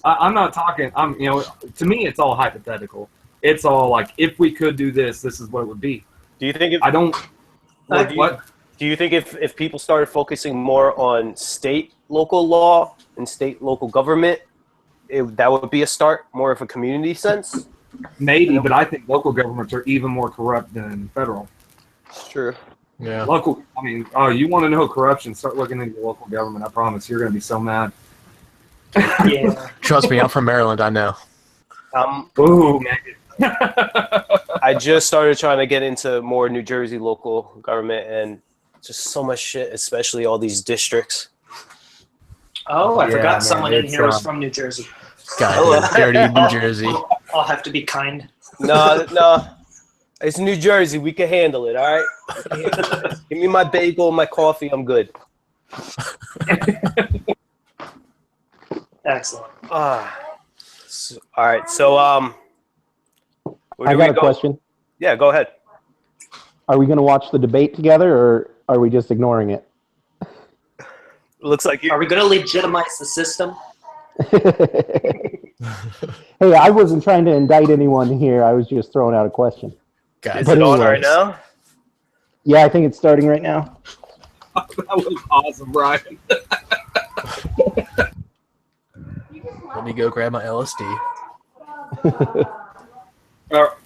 I'm not talking. To me, it's all hypothetical. It's all like, if we could do this, this is what it would be. Do you think I don't. what? Do you think if people started focusing more on state local law and state local government, that would be a start, more of a community sense? Maybe, but I think local governments are even more corrupt than federal. It's true. Yeah. You want to know corruption? Start looking into your local government. I promise you're going to be so mad. yeah. Trust me, I'm from Maryland. I know. Ooh, man. I just started trying to get into more New Jersey local government, and just so much shit, especially all these districts. Oh, I forgot man, someone in it's, here was from New Jersey. God, dirty New Jersey. I'll have to be kind. No. It's New Jersey. We can handle it, all right? Give me my bagel and my coffee. I'm good. Excellent. All right. So, where I do got we a question. Yeah, go ahead. Are we going to watch the debate together, or are we just ignoring it? Looks like you. Are we going to legitimize the system? Hey, I wasn't trying to indict anyone here. I was just throwing out a question. God, Is But it on anyways. right now? Yeah, I think it's starting right now. That was awesome, Brian. let me go grab my LSD.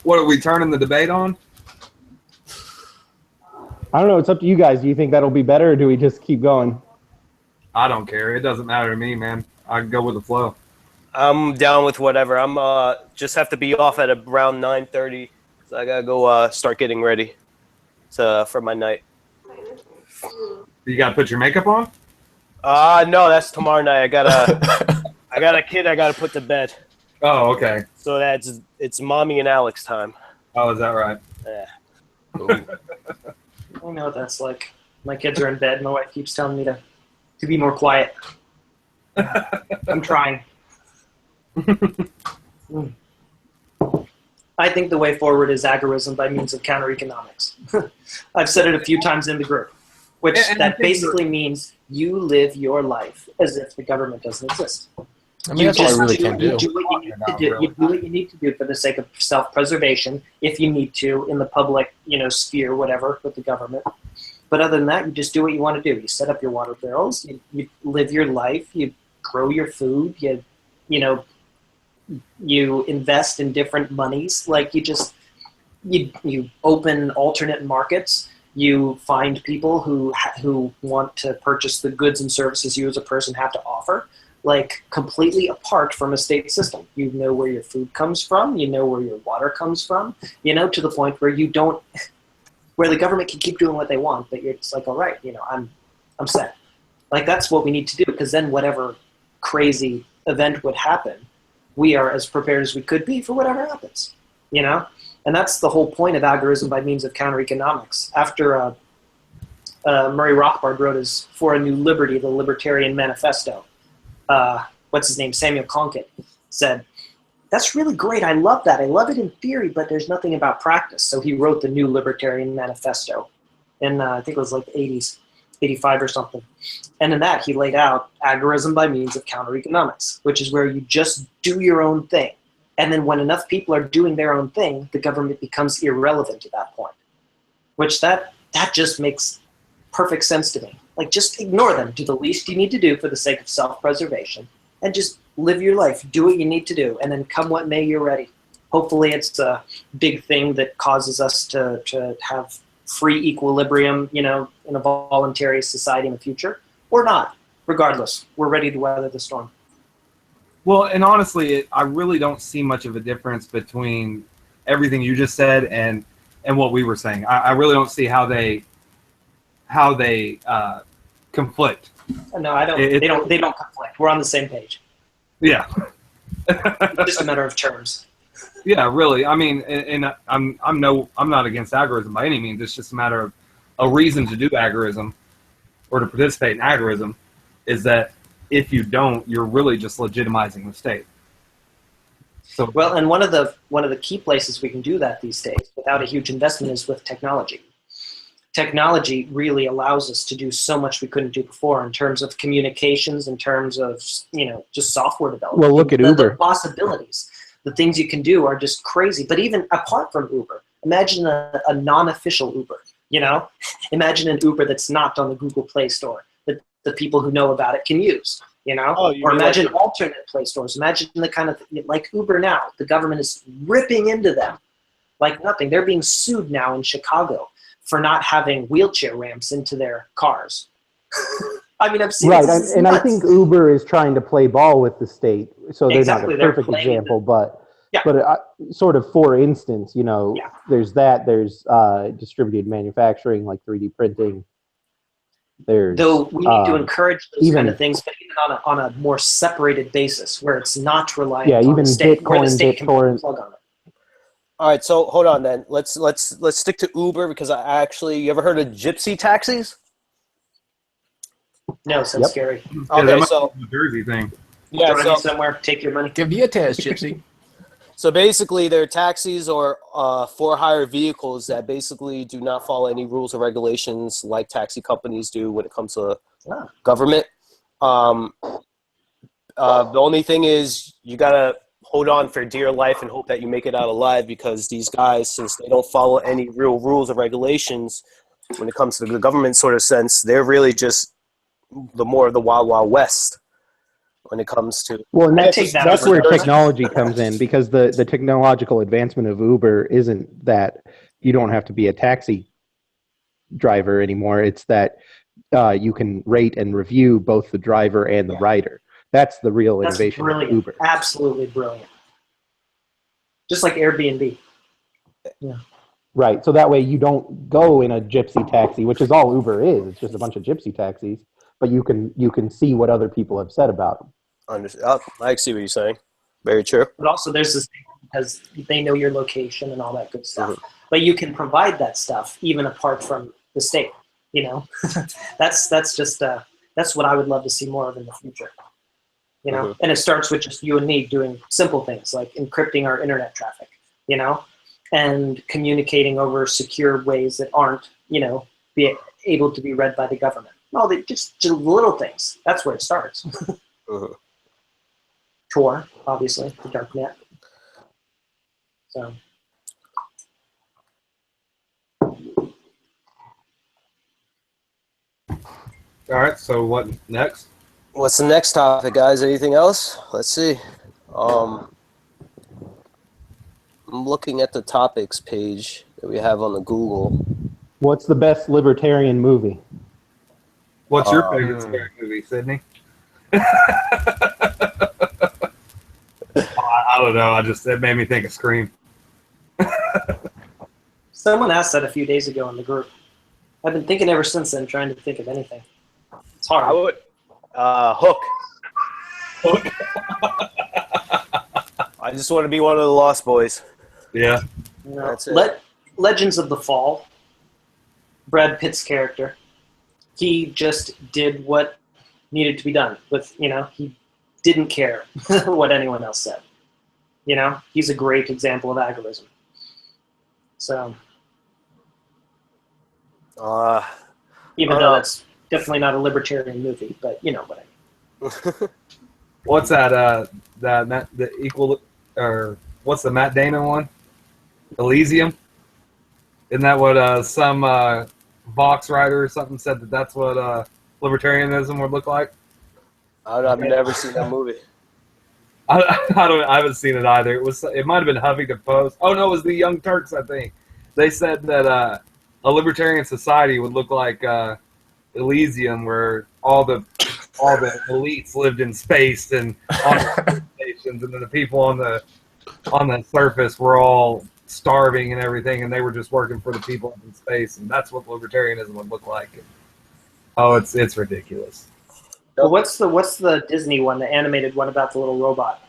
What are we turning the debate on? I don't know. It's up to you guys. Do you think that'll be better, or do we just keep going? I don't care. It doesn't matter to me, man. I can go with the flow. I'm down with whatever. I'm just have to be off at around 9:30. So I gotta go start getting ready for my night. You got to put your makeup on? No, that's tomorrow night. I got a kid I gotta put to bed. Oh, okay. So it's mommy and Alex time. Oh, is that right? I know what that's like. My kids are in bed. My wife keeps telling me to be more quiet. I'm trying. I think the way forward is agorism by means of counter-economics. I've said it a few times in the group, which that basically means you live your life as if the government doesn't exist. I mean, that's all I really can do. You do what you need to do. You do what you need to do for the sake of self-preservation, if you need to, in the public, sphere, whatever, with the government. But other than that, you just do what you want to do. You set up your water barrels. You live your life. You grow your food. You invest in different monies. Like you open alternate markets. You find people who want to purchase the goods and services you as a person have to offer, like completely apart from a state system. You know where your food comes from. You know where your water comes from. To the point where where the government can keep doing what they want, but you're just like, all right, I'm set. Like that's what we need to do, because then whatever crazy event would happen, we are as prepared as we could be for whatever happens, And that's the whole point of agorism by means of counter-economics. After Murray Rothbard wrote his For a New Liberty, the Libertarian Manifesto, what's his name, Samuel Conkin, said, that's really great. I love that. I love it in theory, but there's nothing about practice. So he wrote the New Libertarian Manifesto in, I think it was like the 80s, 85 or something. And in that, he laid out agorism by means of counter-economics, which is where you just do your own thing. And then when enough people are doing their own thing, the government becomes irrelevant at that point, which that just makes perfect sense to me. Like, just ignore them. Do the least you need to do for the sake of self-preservation, and just live your life. Do what you need to do, and then come what may, you're ready. Hopefully it's a big thing that causes us to have free equilibrium, in a voluntary society in the future, or not. Regardless, we're ready to weather the storm. Well, and honestly, I really don't see much of a difference between everything you just said and what we were saying. I really don't see how they conflict. No, I don't. They don't conflict. We're on the same page. Yeah. It's just a matter of terms. Yeah, really. I mean, and I'm not against agorism by any means. It's just a matter of a reason to do agorism or to participate in agorism is that if you don't, you're really just legitimizing the state. So well, and one of the key places we can do that these days without a huge investment is with technology. Technology really allows us to do so much we couldn't do before in terms of communications, in terms of just software development. Well, look at Uber. The possibilities, the things you can do are just crazy. But even apart from Uber, imagine a non-official Uber. Imagine an Uber that's not on the Google Play Store that the people who know about it can use. Or imagine alternate Play Stores. Imagine the kind of like Uber now. The government is ripping into them like nothing. They're being sued now in Chicago for not having wheelchair ramps into their cars. I mean, I've seen right, and I think Uber is trying to play ball with the state, so they're not a perfect example, but sort of for instance, there's that. There's distributed manufacturing, like 3D printing. Though we need to encourage those kind of things, but even on a more separated basis, where it's not reliant on the state, where the state can plug on it. All right, so hold on then. Let's stick to Uber because you ever heard of gypsy taxis? No, sounds scary. Okay, so the Jersey thing. Yeah, so somewhere, take your money. Give me a test, Gypsy. So basically, they're taxis or for-hire vehicles that basically do not follow any rules or regulations like taxi companies do when it comes to government. The only thing is you gotta hold on for dear life and hope that you make it out alive, because these guys, since they don't follow any real rules or regulations when it comes to the government sort of sense, they're really just the more of the wild, wild west when it comes to... Well, and that's where technology comes in, because the technological advancement of Uber isn't that you don't have to be a taxi driver anymore. It's that you can rate and review both the driver and the rider. That's the real innovation of Uber. Absolutely brilliant. Just like Airbnb. Yeah. Right. So that way you don't go in a gypsy taxi, which is all Uber is. It's just a bunch of gypsy taxis, but you can see what other people have said about them. I see what you're saying. Very true. But also there's this thing because they know your location and all that good stuff. Mhm. But you can provide that stuff even apart from the state. You know, that's just that's what I would love to see more of in the future. You know, and it starts with just you and me doing simple things like encrypting our internet traffic. You know, and communicating over secure ways that aren't, you know, be able to be read by the government. No, they just little things. That's where it starts. Tor, obviously, the darknet. So. All right. So what next? What's the next topic, guys? Anything else? Let's see. I'm looking at the topics page that we have on the Google. What's the best libertarian movie? What's your favorite scary movie, Sydney? I don't know. It made me think of Scream. Someone asked that a few days ago in the group. I've been thinking ever since then, trying to think of anything. It's hard. I would. Hook. I just want to be one of the Lost Boys. Yeah. You know, That's it. Legends of the Fall. Brad Pitt's character. He just did what needed to be done. With, you know, he didn't care what anyone else said. You know, he's a great example of agorism. So, even though that's definitely not a libertarian movie, but you know what I mean. What's that? What's the Matt Damon one? Elysium. Isn't that what some Vox writer or something said that's what libertarianism would look like? I've never seen that movie. I haven't seen it either. It might have been Huffington Post. Oh no, it was the Young Turks. I think they said that a libertarian society would look like Elysium, where all the elites lived in space and on the stations, and then the people on the surface were all starving and everything, and they were just working for the people in space, and that's what libertarianism would look like. Oh, it's ridiculous. Well, what's the Disney one, the animated one about the little robot?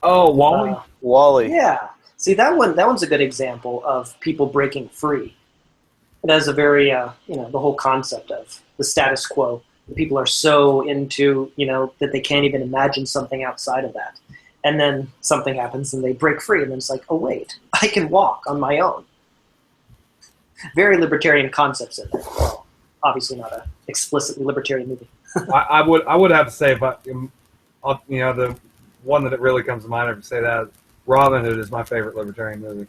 Oh, Wall-E? Wall-E. Yeah. See, that one's a good example of people breaking free. It has a very, the whole concept of the status quo. People are so into, that they can't even imagine something outside of that. And then something happens and they break free, and then it's like, oh, wait, I can walk on my own. Very libertarian concepts in there. Well, obviously not an explicitly libertarian movie. I would have to say, the one that it really comes to mind, I would say that Robin Hood is my favorite libertarian movie.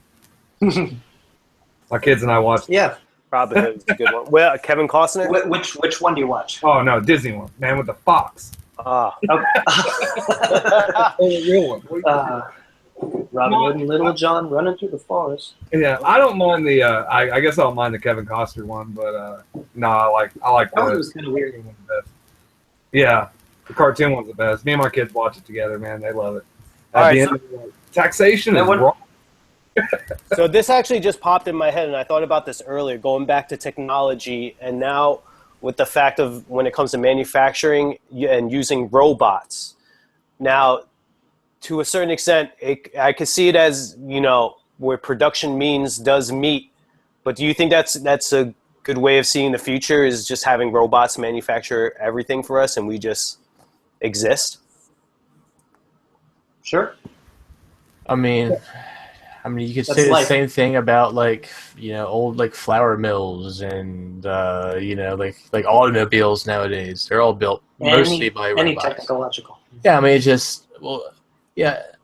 My kids and I watched it. Yeah. Robin Hood is a good one. Well, Kevin Costner? Which one do you watch? Oh, no, Disney one. Man with the Fox. Ah. Oh, the real one. Robin Hood and Little John running through the forest. Yeah, I don't mind the. I guess I don't mind the Kevin Costner one, but no, I like That one the was kind of weird. cartoon one the best. Yeah, the cartoon one's the best. Me and my kids watch it together, man. They love it. All At right, the end, taxation is wrong. So this actually just popped in my head, and I thought about this earlier, going back to technology, and now with the fact of when it comes to manufacturing and using robots. Now, to a certain extent, I could see it as, where production means does meet. But do you think that's a good way of seeing the future, is just having robots manufacture everything for us and we just exist? Sure. I mean, you could That's say the life. same thing about old flour mills and like automobiles nowadays. They're all built mostly by Any robots. technological. Yeah,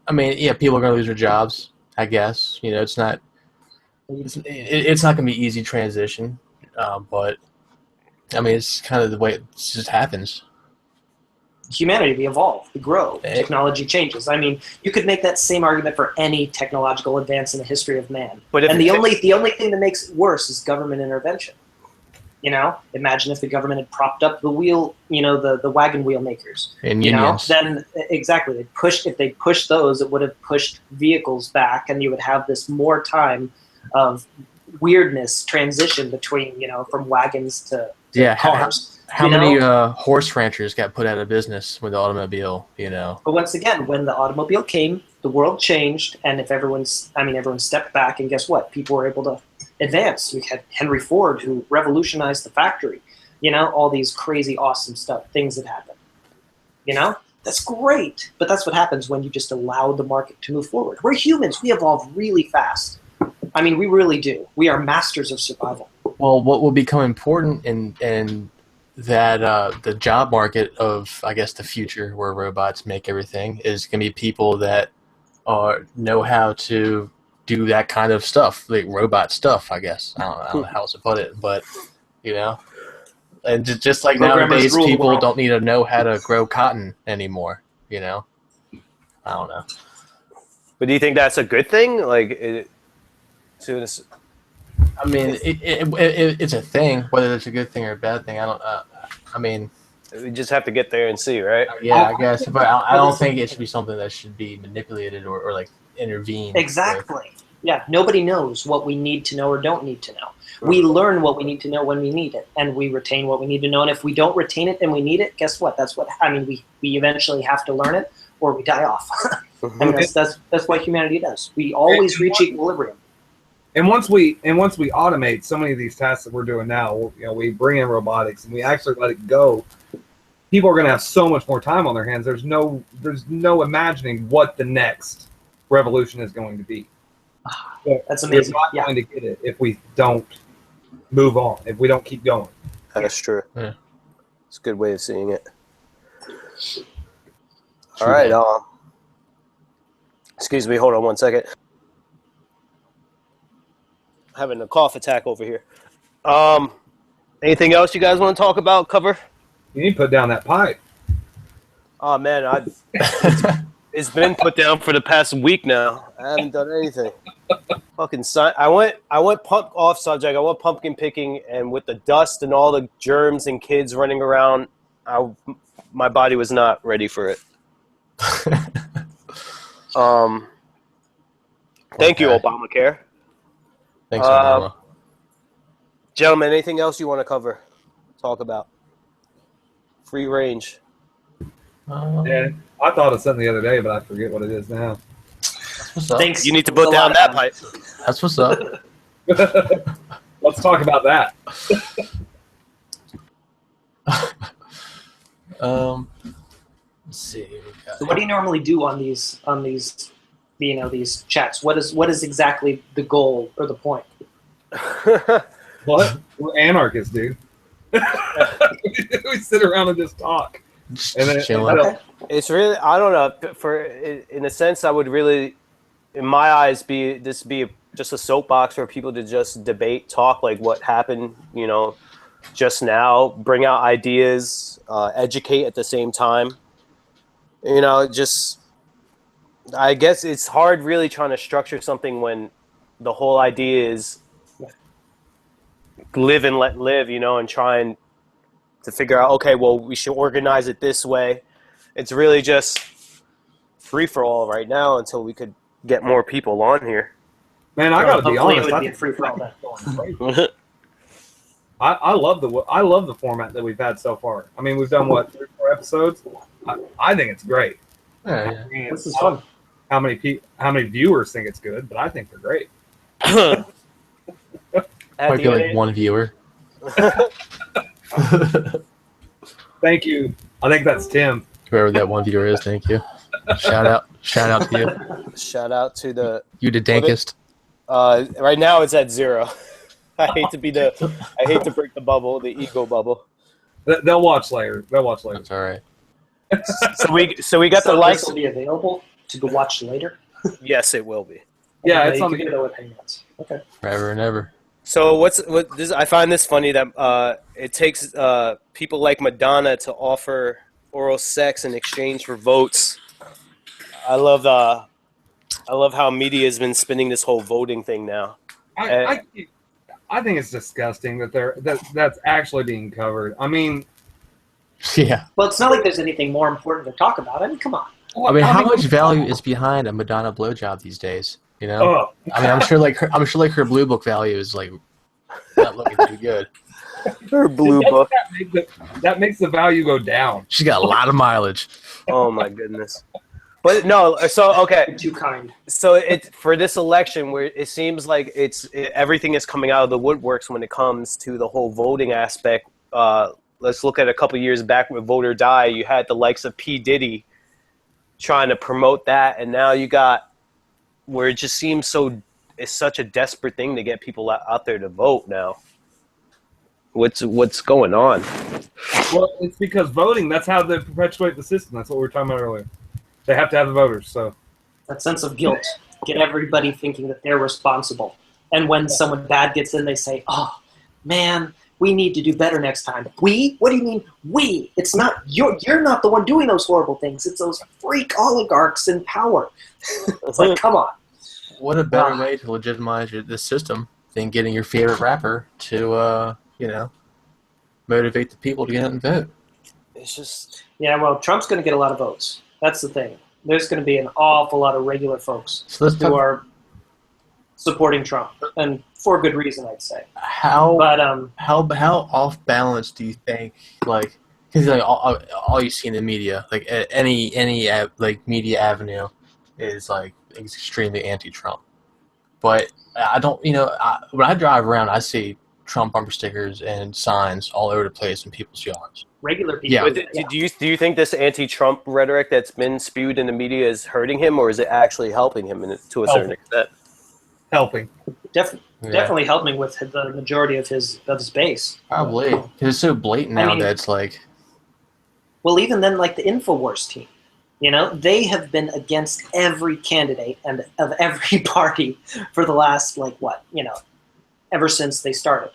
I mean, people are going to lose their jobs, I guess. It's not going to be easy transition, but I mean, it's kind of the way it just happens. Humanity, we evolve, we grow, technology changes. I mean, you could make that same argument for any technological advance in the history of man. And the only thing that makes it worse is government intervention. Imagine if the government had propped up the wheel, the wagon wheel makers. And unions. Then exactly, if they pushed those, it would have pushed vehicles back, and you would have this more time of weirdness transition between, from wagons to cars. How You many know? horse ranchers got put out of business with the automobile? You know, But once again, when the automobile came, the world changed, and if everyone stepped back, and guess what? People were able to advance. We had Henry Ford, who revolutionized the factory. You know, all these crazy, awesome things that happened. You know, that's great, but that's what happens when you just allow the market to move forward. We're humans; we evolve really fast. I mean, we really do. We are masters of survival. well, what will become important in that the job market of, I guess, the future where robots make everything is going to be people that know how to do that kind of stuff, like robot stuff. I guess I don't know how else to put it, but you know, and just like Programmers nowadays, rule the people world. don't need to know how to grow cotton anymore. You know, I don't know. But do you think that's a good thing? I mean, it's a thing. Whether it's a good thing or a bad thing, I don't. I mean, we just have to get there and see, right? yeah, I guess, but I don't think it should be something that should be manipulated or like intervened. Exactly. Yeah, nobody knows what we need to know or don't need to know. We learn what we need to know when we need it, and we retain what we need to know. And if we don't retain it and we need it, guess what? That's what I mean. We eventually have to learn it, or we die off. I mean, that's what humanity does. We always reach equilibrium. And once we automate so many of these tasks that we're doing now, you know, we bring in robotics and we actually let it go. People are going to have so much more time on their hands. There's no imagining what the next revolution is going to be. So That's amazing. We're not Yeah. going to get it if we don't move on, if we don't keep going. That's true. Yeah. It's a good way of seeing it. All right. Excuse me. Hold on one second. Having a cough attack over here. Anything else you guys want to talk about? Cover? You need to put down that pipe. Oh man, it's been put down for the past week now. I haven't done anything. Fucking I went off subject. I went pumpkin picking, and with the dust and all the germs and kids running around, my body was not ready for it. Thank you, Okay. Obamacare. Thanks, Obama. Gentlemen, anything else you want to cover? Talk about? Free range. And I thought of something the other day, but I forget what it is now. What's up? Thanks. You need to put down that pipe. That's what's up. Let's talk about that. Let's see. So what do you normally do on these these chats? What is exactly the goal or the point? What? We're anarchists, dude. We sit around and just talk. And then, Chilling. Okay. It's really, I don't know. In a sense, I would really, in my eyes, be just a soapbox for people to just debate, talk like what happened, you know, just now, bring out ideas, educate at the same time. You know, just, I guess it's hard really trying to structure something when the whole idea is live and let live, you know, and trying to figure out, okay, well, we should organize it this way. It's really just free for all right now until we could get more people on here. Man, I gotta be Hopefully honest. it would I be think free for all then. I love the format that we've had so far. I mean, we've done what 3 or 4 episodes. I think it's great. Yeah, I mean, This is fun. How many viewers think it's good? But I think they're great. At Might the be like end, one viewer. Thank you. I think that's Tim. Whoever that one viewer is, thank you. Shout out to you. shout out to the. You the dankest. Right now it's at 0. I hate to break the bubble, the ego bubble. They'll watch later. That's all right. So we got the likes. This will be available to go watch later. Yes, it will be. Yeah, Okay, it's you on can the do that with Hangouts. Okay. Forever and ever. So I find this funny that it takes people like Madonna to offer oral sex in exchange for votes. I love how media has been spinning this whole voting thing now. I think it's disgusting that that's actually being covered. I mean, Yeah. Well, it's not like there's anything more important to talk about. I mean, come on. I mean, how much value is behind a Madonna blowjob these days? You know, I mean, I'm sure like her Blue Book value is like Not looking too good. Her blue book. That makes the value go down. She's got a lot of mileage. Oh my goodness. But no, so okay. Too kind. So it for this election where it seems like everything is coming out of the woodworks when it comes to the whole voting aspect. Let's look at a couple years back with Vote or Die. You had the likes of P. Diddy trying to promote that, and now you got where it just seems it's such a desperate thing to get people out there to vote now. What's going on? Well, it's because voting, that's how they perpetuate the system. That's what we were talking about earlier. They have to have the voters, so. That sense of guilt. Get everybody thinking that they're responsible. And when someone bad gets in, they say, oh, man, we need to do better next time. We? What do you mean, we? It's not, you're not the one doing those horrible things. It's those freak oligarchs in power. It's like, come on. What a better way to legitimize this system than getting your favorite rapper to, motivate the people to get out and vote. It's just... Yeah, well, Trump's going to get a lot of votes. That's the thing. There's going to be an awful lot of regular folks who are supporting Trump, and for good reason, I'd say. How off balance do you think? Like, because all you see in the media, like any media avenue, is like extremely anti-Trump. But I don't, when I drive around, I see Trump bumper stickers and signs all over the place in people's yards. Regular people. Yeah. But do you think this anti-Trump rhetoric that's been spewed in the media is hurting him, or is it actually helping him to a certain extent? Helping. Definitely helping with the majority of his base. Probably. Because it's so blatant now that it's like... Well, even then, like the InfoWars team, they have been against every candidate and of every party for the last, ever since they started.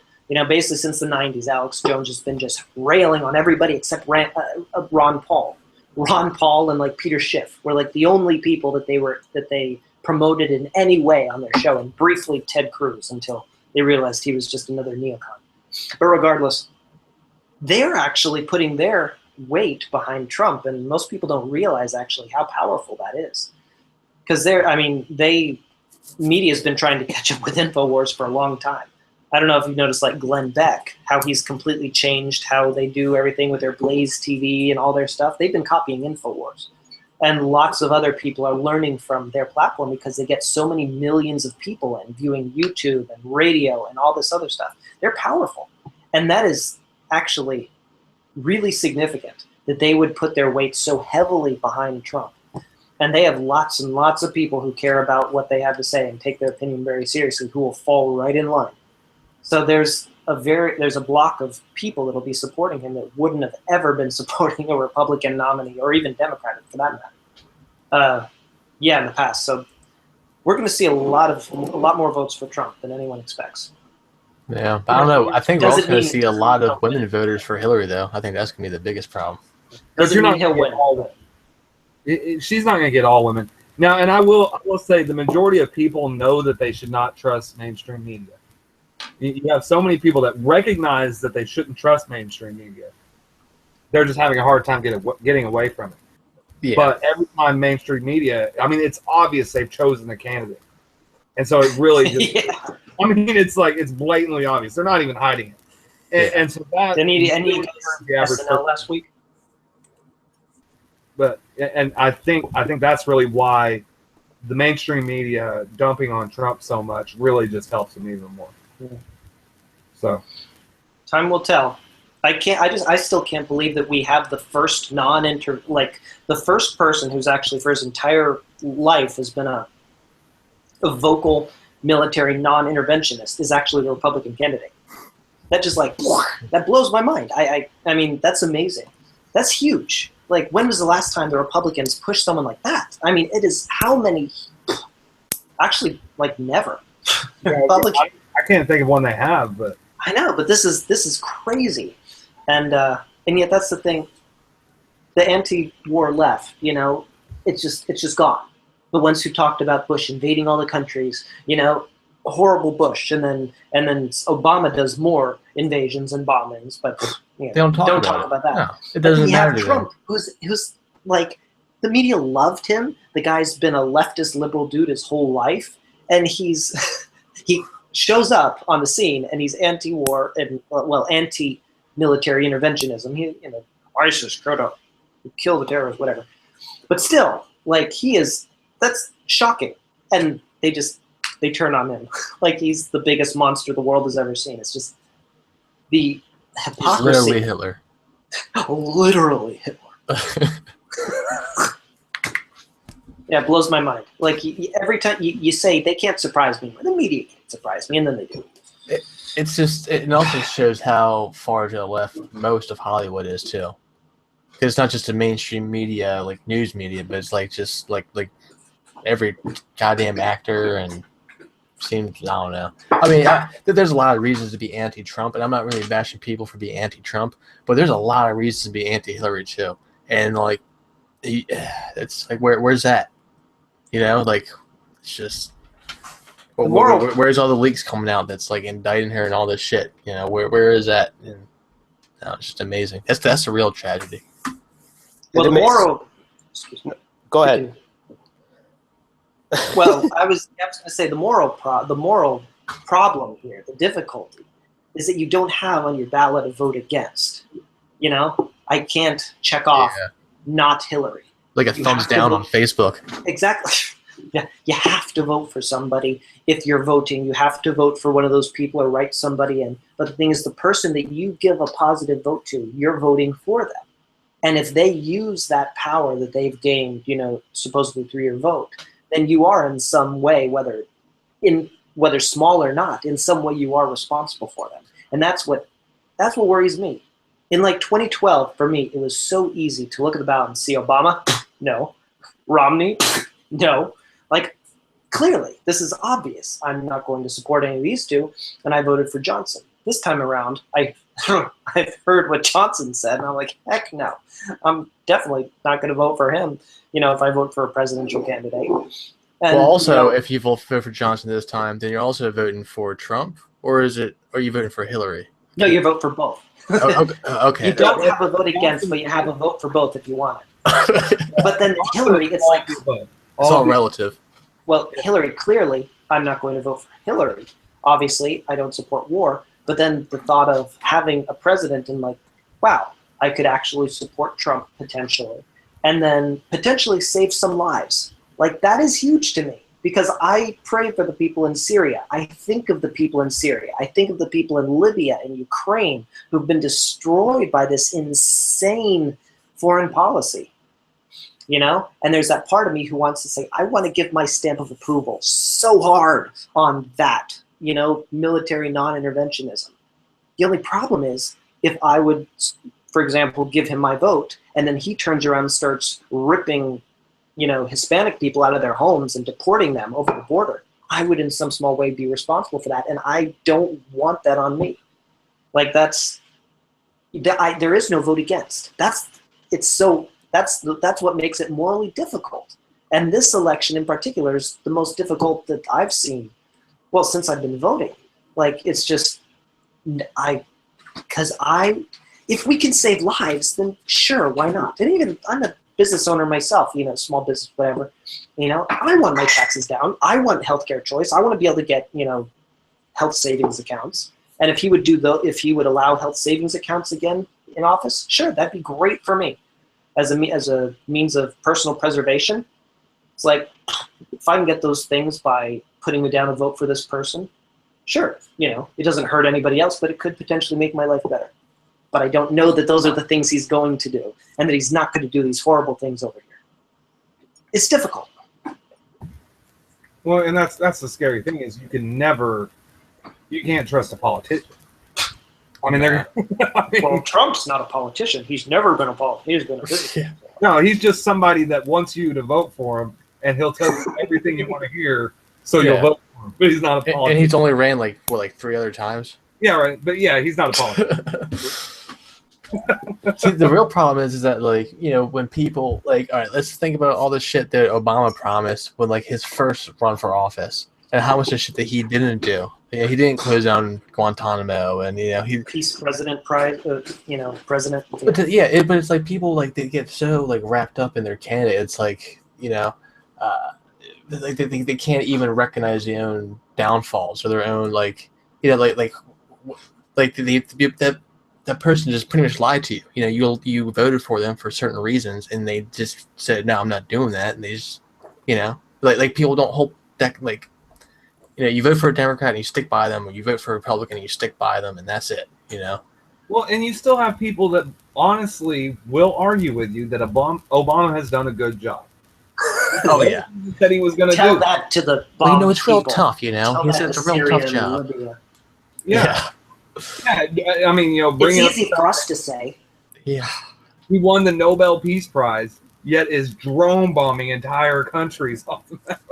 Basically since the 90s, Alex Jones has been just railing on everybody except Ron Paul. Ron Paul and Peter Schiff were the only people that they promoted in any way on their show, and briefly Ted Cruz until they realized he was just another neocon. But regardless, they're actually putting their weight behind Trump, and most people don't realize actually how powerful that is. Because media's been trying to catch up with InfoWars for a long time. I don't know if you've noticed, Glenn Beck, how he's completely changed how they do everything with their Blaze TV and all their stuff. They've been copying InfoWars. And lots of other people are learning from their platform because they get so many millions of people in viewing YouTube and radio and all this other stuff. They're powerful. And that is actually really significant that they would put their weight so heavily behind Trump. And they have lots and lots of people who care about what they have to say and take their opinion very seriously, who will fall right in line. So there's a block of people that will be supporting him that wouldn't have ever been supporting a Republican nominee or even Democratic for that matter. In the past. So we're going to see a lot more votes for Trump than anyone expects. Yeah, I don't know. I think we're also going to see a lot of women voters for Hillary, though. I think that's going to be the biggest problem. But you're not going to get all women. She's not going to get all women. Now, and I will say the majority of people know that they should not trust mainstream media. You have so many people that recognize that they shouldn't trust mainstream media. They're just having a hard time getting away from it. Yeah. But every time mainstream media, it's obvious they've chosen the candidate. And so it really just, it's blatantly obvious. They're not even hiding it. And so that... Didn't he SNL last week? But, and I think that's really why the mainstream media dumping on Trump so much really just helps him even more. Yeah. So, time will tell. I still can't believe that we have the first the first person who's actually for his entire life has been a vocal military non-interventionist is actually the Republican candidate. That just that blows my mind. I mean, that's amazing. That's huge. When was the last time the Republicans pushed someone like that? I mean, it is how many? Actually, never. Yeah, I can't think of one they have, but I know, but this is crazy, and yet that's the thing. The anti-war left, it's just gone. The ones who talked about Bush invading all the countries, horrible Bush, and then Obama does more invasions and bombings, but they don't talk about that. No, it doesn't matter. We have Trump, who's the media loved him. The guy's been a leftist liberal dude his whole life, and he shows up on the scene and he's anti-war and anti-military interventionism. He, ISIS could kill the terrorists, whatever. But still, like that's shocking. And they turn on him like he's the biggest monster the world has ever seen. It's just the hypocrisy. Literally Hitler. Literally Hitler. Yeah, it blows my mind. Like every time you say they can't surprise me, the media can't surprise me, and then they do. It also shows how far to the left most of Hollywood is too. Because it's not just the mainstream media, like news media, but it's like just like every goddamn actor and seems, I don't know. I mean, there's a lot of reasons to be anti-Trump, and I'm not really bashing people for being anti-Trump, but there's a lot of reasons to be anti-Hillary too. And like, it's like where's that? Like it's just where's all the leaks coming out that's like indicting her and all this shit? Where is that? And, no, it's just amazing. That's a real tragedy. Well, the moral. Go ahead. Well, I was going to say the moral problem here, the difficulty, is that you don't have on your ballot a vote against. I can't check off not Hillary. Like a thumbs down on Facebook. Exactly. Yeah, you have to vote for somebody. If you're voting, you have to vote for one of those people or write somebody in. But the thing is, the person that you give a positive vote to, you're voting for them. And if they use that power that they've gained, supposedly through your vote, then you are in some way, whether small or not, in some way you are responsible for them. And that's what worries me. In like 2012, for me, it was so easy to look at the ballot and see Obama, no. Romney, no. Like, clearly, this is obvious. I'm not going to support any of these two, and I voted for Johnson. This time around, I've heard what Johnson said, and I'm like, heck no. I'm definitely not going to vote for him, if I vote for a presidential candidate. And, well, also, if you vote for Johnson this time, then you're also voting for Trump, or are you voting for Hillary? No, you vote for both. Okay. You don't have a vote against, but you have a vote for both if you want it. But then Hillary, it's like... It's all relative. Well, Hillary, clearly, I'm not going to vote for Hillary. Obviously, I don't support war. But then the thought of having a president and like, wow, I could actually support Trump potentially. And then potentially save some lives. Like, that is huge to me. Because I pray for the people in Syria. I think of the people in Syria. I think of the people in Libya and Ukraine who've been destroyed by this insane foreign policy. And there's that part of me who wants to say, I want to give my stamp of approval so hard on that, military non-interventionism. The only problem is if I would, for example, give him my vote and then he turns around and starts ripping Hispanic people out of their homes and deporting them over the border, I would in some small way be responsible for that. And I don't want that on me. Like there is no vote against. That's what makes it morally difficult. And this election in particular is the most difficult that I've seen, well, since I've been voting. Like, it's just, if we can save lives, then sure, why not? And even, I'm a business owner myself, small business, whatever. I want my taxes down. I want healthcare choice. I want to be able to get, health savings accounts. And if he would allow health savings accounts again in office, sure, that'd be great for me. As a means of personal preservation, it's like, if I can get those things by putting down a vote for this person, sure, it doesn't hurt anybody else, but it could potentially make my life better. But I don't know that those are the things he's going to do, and that he's not going to do these horrible things over here. It's difficult. Well, and that's the scary thing is you can't trust a politician. I mean, well, Trump's not a politician. He's never been a politician. He's been a businessman. No, he's just somebody that wants you to vote for him, and he'll tell you everything you want to hear, so you'll vote for him. But he's not a politician. And he's only ran like 3 other times. Yeah, right. But yeah, he's not a politician. See, the real problem is that when people all right, let's think about all the shit that Obama promised when his first run for office, and how much of shit that he didn't do. He didn't close down Guantanamo, and he peace president president. But it's like people they get so wrapped up in their candidate. It's like they can't even recognize their own downfalls or their own like that person just pretty much lied to you. You voted for them for certain reasons, and they just said, "No, I'm not doing that," and they just like people don't hold that like. You vote for a Democrat and you stick by them, or you vote for a Republican and you stick by them, and that's it. Well, and you still have people that honestly will argue with you that Obama has done a good job. Oh yeah, He said he was going to Tell do. that to the well, bomb it's real people. tough. Tell It's that a to real Syria tough and job. Libya. Yeah. I mean, It's bringing up easy for us to say. Yeah. he won the Nobel Peace Prize, yet is drone bombing entire countries.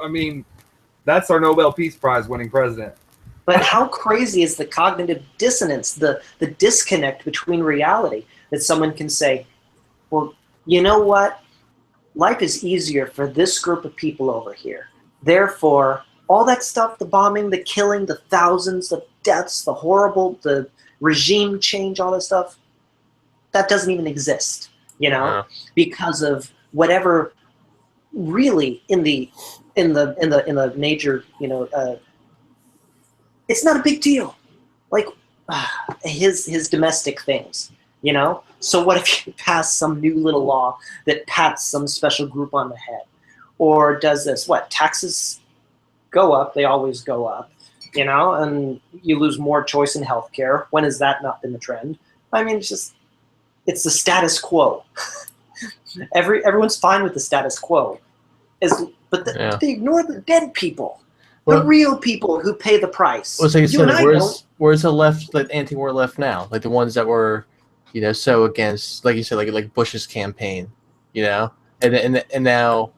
I mean, that's our Nobel Peace Prize winning president. But how crazy is the cognitive dissonance, the disconnect between reality, that someone can say, well, you know what? Life is easier for this group of people over here. Therefore, all that stuff, the bombing, the killing, the thousands of deaths, the horrible, the regime change, all that stuff, that doesn't even exist, Yeah. because of whatever really in the major, it's not a big deal. Like his domestic things, So what if you pass some new little law that pats some special group on the head, or does this? What, taxes go up? They always go up, and you lose more choice in healthcare. When has that not been the trend? I mean, it's the status quo. Everyone's fine with the status quo, but they ignore the dead people. The real people who pay the price. Well, so You and I don't. where's the left, like anti-war left now? Like the ones that were, so against, like you said, like Bush's campaign, and now,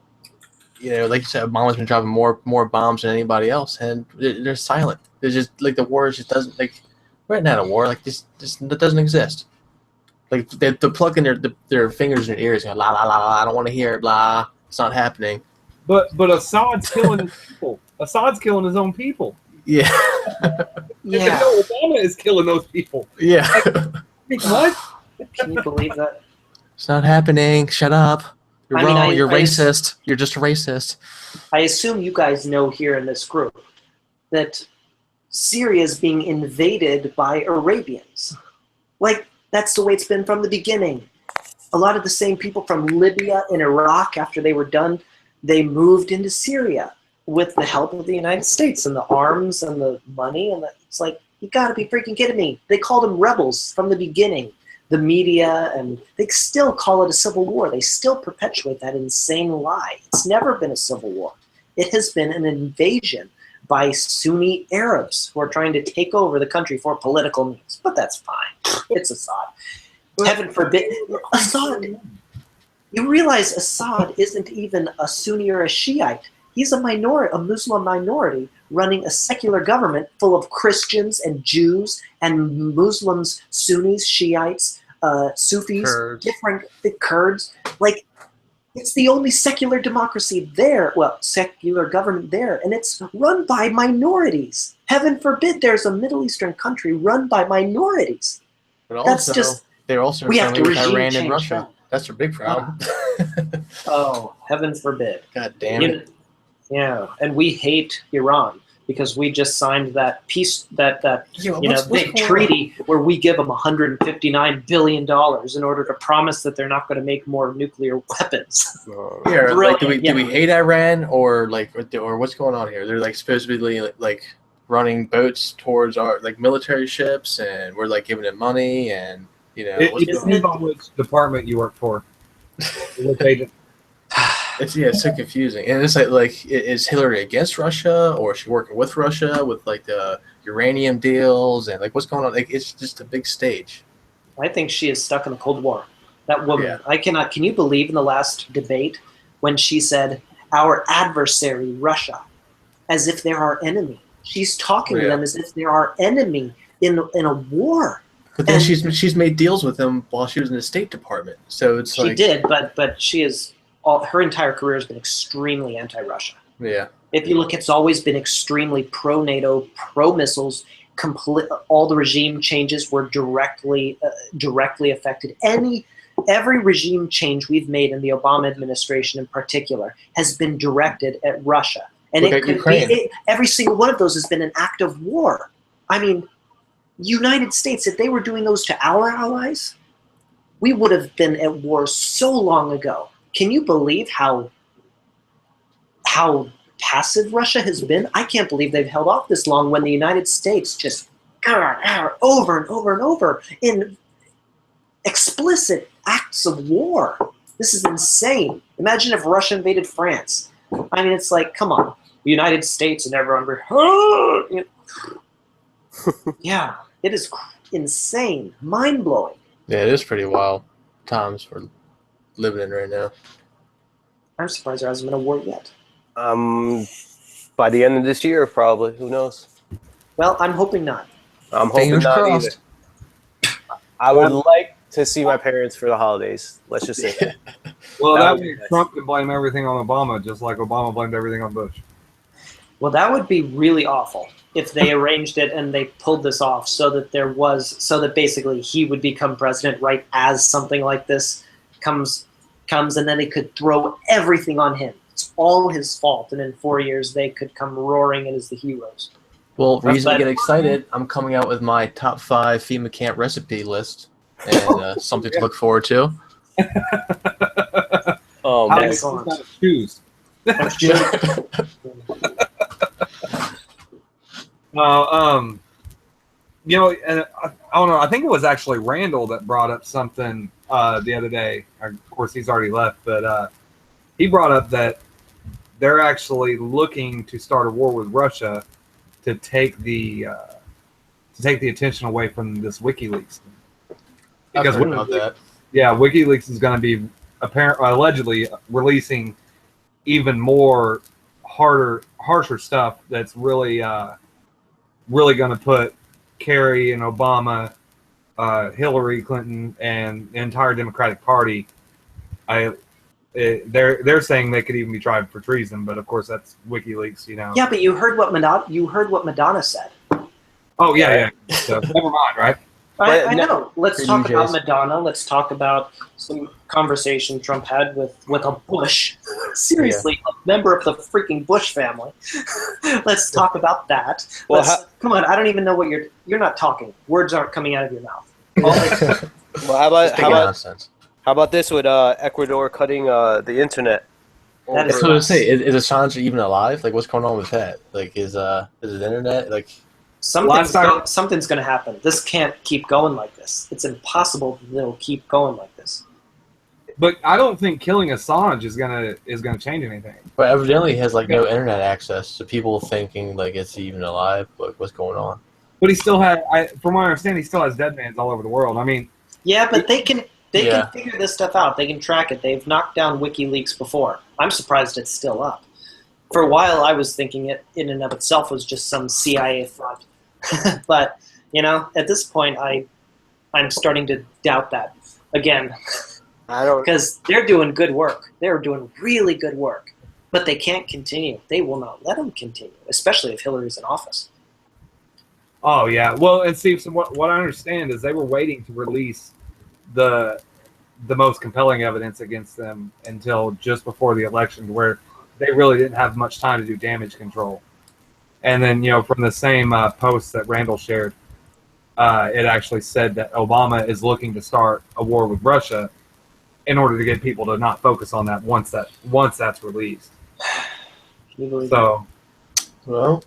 like you said, Obama's been dropping more bombs than anybody else, and they're silent. They're just like the war just doesn't like. We're not a war. Like this that doesn't exist. Like they're plugging their fingers in their ears, la la la la. I don't want to hear it. Blah. It's not happening. But Assad's killing his people. Assad's killing his own people. Yeah. Yeah. No, Obama is killing those people. Yeah. What? Can you believe that? It's not happening. Shut up. You're I mean, wrong. I- You're I- racist. You're just a racist. I assume you guys know here in this group that Syria is being invaded by Arabians. Like, that's the way it's been from the beginning. A lot of the same people from Libya and Iraq, after they were done, they moved into Syria with the help of the United States and the arms and the money. And it's like, you got to be freaking kidding me. They called them rebels from the beginning. The media, and they still call it a civil war. They still perpetuate that insane lie. It's never been a civil war. It has been an invasion by Sunni Arabs who are trying to take over the country for political means. But that's fine. It's Assad. Heaven forbid. Assad. You realize Assad isn't even a Sunni or a Shiite. He's a Muslim minority running a secular government full of Christians and Jews and Muslims, Sunnis, Shiites, Sufis, Kurds. the Kurds. Like, it's the only secular democracy there, secular government there, and it's run by minorities. Heaven forbid there's a Middle Eastern country run by minorities. But That's also, just- they're also we have friendly to with regime Iran and change Russia. that. That's their big problem. Oh, heaven forbid. God damn it. Yeah, and we hate Iran because we just signed that peace, that Yeah, big treaty where we give them $159 billion in order to promise that they're not going to make more nuclear weapons. Yeah, like, do we Brilliant, hate Iran or what's going on here? They're like supposedly like running boats towards our like military ships, and we're like giving them money, and It depends on which department you work for. Which agent. it's so confusing, and it's like is Hillary against Russia, or is she working with Russia with like the uranium deals, and like what's going on? Like it's just a big stage. I think she is stuck in the Cold War. That woman, Yeah. I cannot. Can you believe in the last debate when she said our adversary Russia, as if they're our enemy? She's talking to Yeah. them as if they're our enemy in a war. But then And- she's made deals with them while she was in the State Department, so it's She like did, but she is her entire career has been extremely anti-Russia. yeah. If you look, it's always been extremely pro-NATO, pro-missiles. All the regime changes were directly affected. Any Every regime change we've made in the Obama administration in particular has been directed at Russia. And Look it at could Ukraine. be every single one of those has been an act of war. I mean, United States, if they were doing those to our allies, we would have been at war so long ago. Can you believe how passive Russia has been? I can't believe they've held off this long when the United States just over and over and over in explicit acts of war. This is insane. Imagine if Russia invaded France. I mean, it's like, come on. The United States and everyone yeah, it is insane, mind-blowing. Yeah, it is pretty wild times we're living in right now. I'm surprised there hasn't been a war yet. By the end of this year, probably. Who knows? Well, I'm hoping not. I'm hoping Fingers not crossed. either. I would like to see my parents for the holidays. Let's just say that. Well, That that would be way nice. Trump can blame everything on Obama, just like Obama blamed everything on Bush. Well, that would be really awful if they arranged it and they pulled this off so that basically he would become president right as something like this comes and then they could throw everything on him. It's all his fault, and in 4 years they could come roaring in as the heroes. Well, reason to But- get excited, I'm coming out with my top 5 FEMA camp recipe list, and something to look forward to. Oh, How man. do you Excellent. gotta choose? I'm sure. You know, and I don't know. I think it was actually Randall that brought up something the other day. Of course, he's already left, but he brought up that they're actually looking to start a war with Russia to take the attention away from this WikiLeaks. I've Because heard about that. yeah, WikiLeaks is going to be allegedly releasing even more harsher stuff that's really going to put Kerry and Obama, Hillary Clinton, and the entire Democratic Party. They're saying they could even be tried for treason, but of course that's WikiLeaks, you know. Yeah, but you heard what Madonna said. Oh yeah. So, never mind, right? But I know. Let's Pretty talk about UJs. Madonna. Let's talk about some conversation Trump had with a Bush. Seriously, a member of the freaking Bush family. Let's talk about that. Well, Come on, I don't even know what you're not talking. Words aren't coming out of your mouth. All they- Well, how Nonsense. about this with Ecuador cutting the internet? That is That's what I say. Is Assange even alive? Like, what's going on with that? Like, is his internet like? Something's time- something's going to happen. This can't keep going like this. It's impossible that it'll keep going like this. But I don't think killing Assange is gonna change anything. But evidently, he has like no internet access, so people thinking like, is he even alive? Like, what's going on? But he still from what I understand, he still has deadmans all over the world. I mean, Yeah, but they can Yeah. figure this stuff out. They can track it. They've knocked down WikiLeaks before. I'm surprised it's still up. For a while, I was thinking it in and of itself was just some CIA fraud. But at this point, I'm starting to doubt that again I don't. because they're doing good work. They're doing really good work, but they can't continue. They will not let them continue, especially if Hillary's in office. oh yeah. Well, and Steve, so what I understand is they were waiting to release the most compelling evidence against them until just before the election, where they really didn't have much time to do damage control. And then, from the same post that Randall shared, it actually said that Obama is looking to start a war with Russia in order to get people to not focus on that once that's released. Can you believe that? So Well,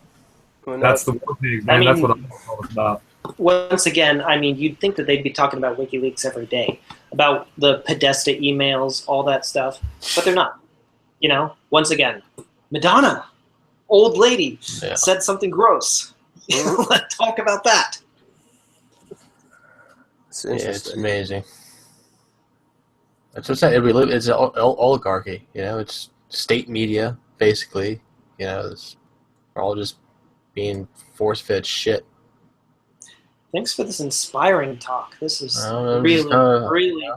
Who that's knows? the war thing, man. I That's mean- what I'm all about. Once again, I mean, you'd think that they'd be talking about WikiLeaks every day, about the Podesta emails, all that stuff, but they're not. Once again, Madonna, old lady, yeah. said something gross. Let's talk about that. It's Yeah, it's interesting. amazing. That's what I'm saying. It's an oligarchy. It's state media, basically. We're all just being force-fed shit. Thanks for this inspiring talk. This is I don't know, really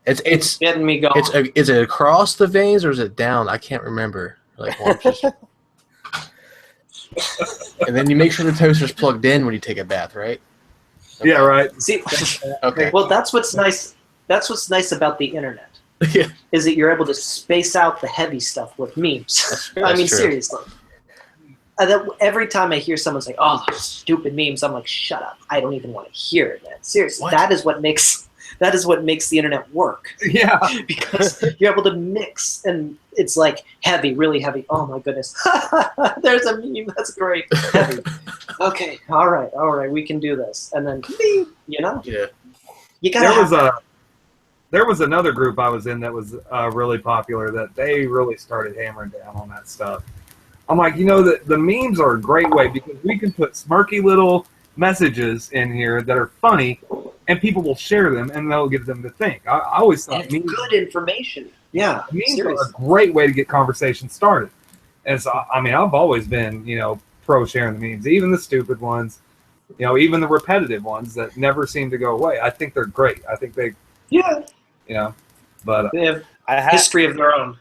It's getting me going. is it across the veins or is it down? I can't remember. Like, well, just... And then you make sure the toaster's plugged in when you take a bath, right? Yeah, right. See, Okay. well, that's what's nice. That's what's nice about the internet. Yeah. Is that you're able to space out the heavy stuff with memes. I mean, true. seriously. Every time I hear someone say, "Oh, those stupid memes," I'm like, "Shut up! I don't even want to hear it, man." Seriously, What? that is what makes the internet work. Yeah. Because you're able to mix, and it's like heavy, really heavy. Oh my goodness, there's a meme. That's great. Heavy. Okay, all right, we can do this, and then you know, Yeah. you gotta. There was another group I was in that was really popular that they really started hammering down on that stuff. I'm like, the memes are a great way because we can put smirky little messages in here that are funny, and people will share them, and they'll get them to think. I always thought It's good information. Yeah, memes seriously. are a great way to get conversation started. And so, I mean, I've always been, pro sharing the memes, even the stupid ones, even the repetitive ones that never seem to go away. I think they're great. I think they, but They have I have history of their own.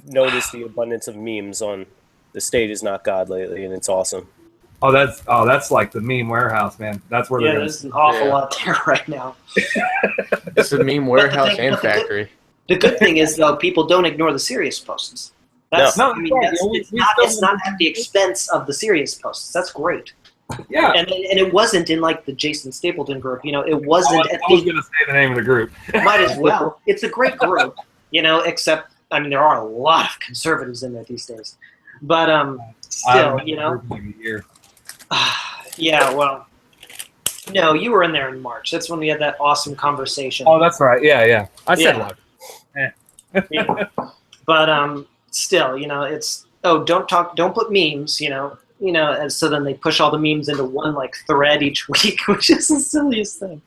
noticed the abundance of memes on The State Is Not God lately, and it's awesome. that's like the meme warehouse, man. That's where Yeah, they're there's an awful Yeah. lot there right now. It's a meme warehouse thing- and but the good- factory. The good thing is, though, people don't ignore the serious posts. That's, No, I mean, right. that's, We it's still- not at the expense of the serious posts. That's great. yeah. And it wasn't in like the Jason Stapleton group. It wasn't at I was the. going to say the name of the group. Might as well. It's a great group. Except I mean there are a lot of conservatives in there these days. But still, I've been in the group in like a year. yeah. Well, no, you were in there in March. That's when we had that awesome conversation. Oh, that's right. Yeah. I said Yeah. live. Yeah. But still, it's don't put memes, and so then they push all the memes into one like thread each week, which is the silliest thing.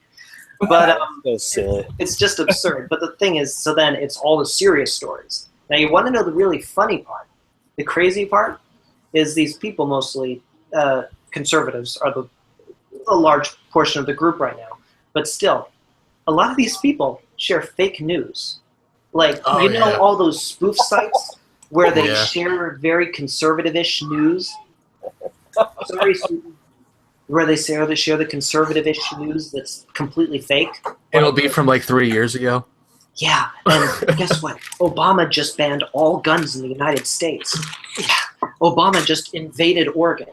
But So silly. it's just absurd. But the thing is, so then it's all the serious stories. Now you want to know the really funny part. The crazy part is these people, mostly conservatives, are a large portion of the group right now. But still, a lot of these people share fake news. Like, Oh, yeah. all those spoof sites where they Yeah. share very conservative-ish news? Where they share the conservative-ish news that's completely fake? It'll be from like 3 years ago. Yeah, and guess what? Obama just banned all guns in the United States. Yeah, Obama just invaded Oregon.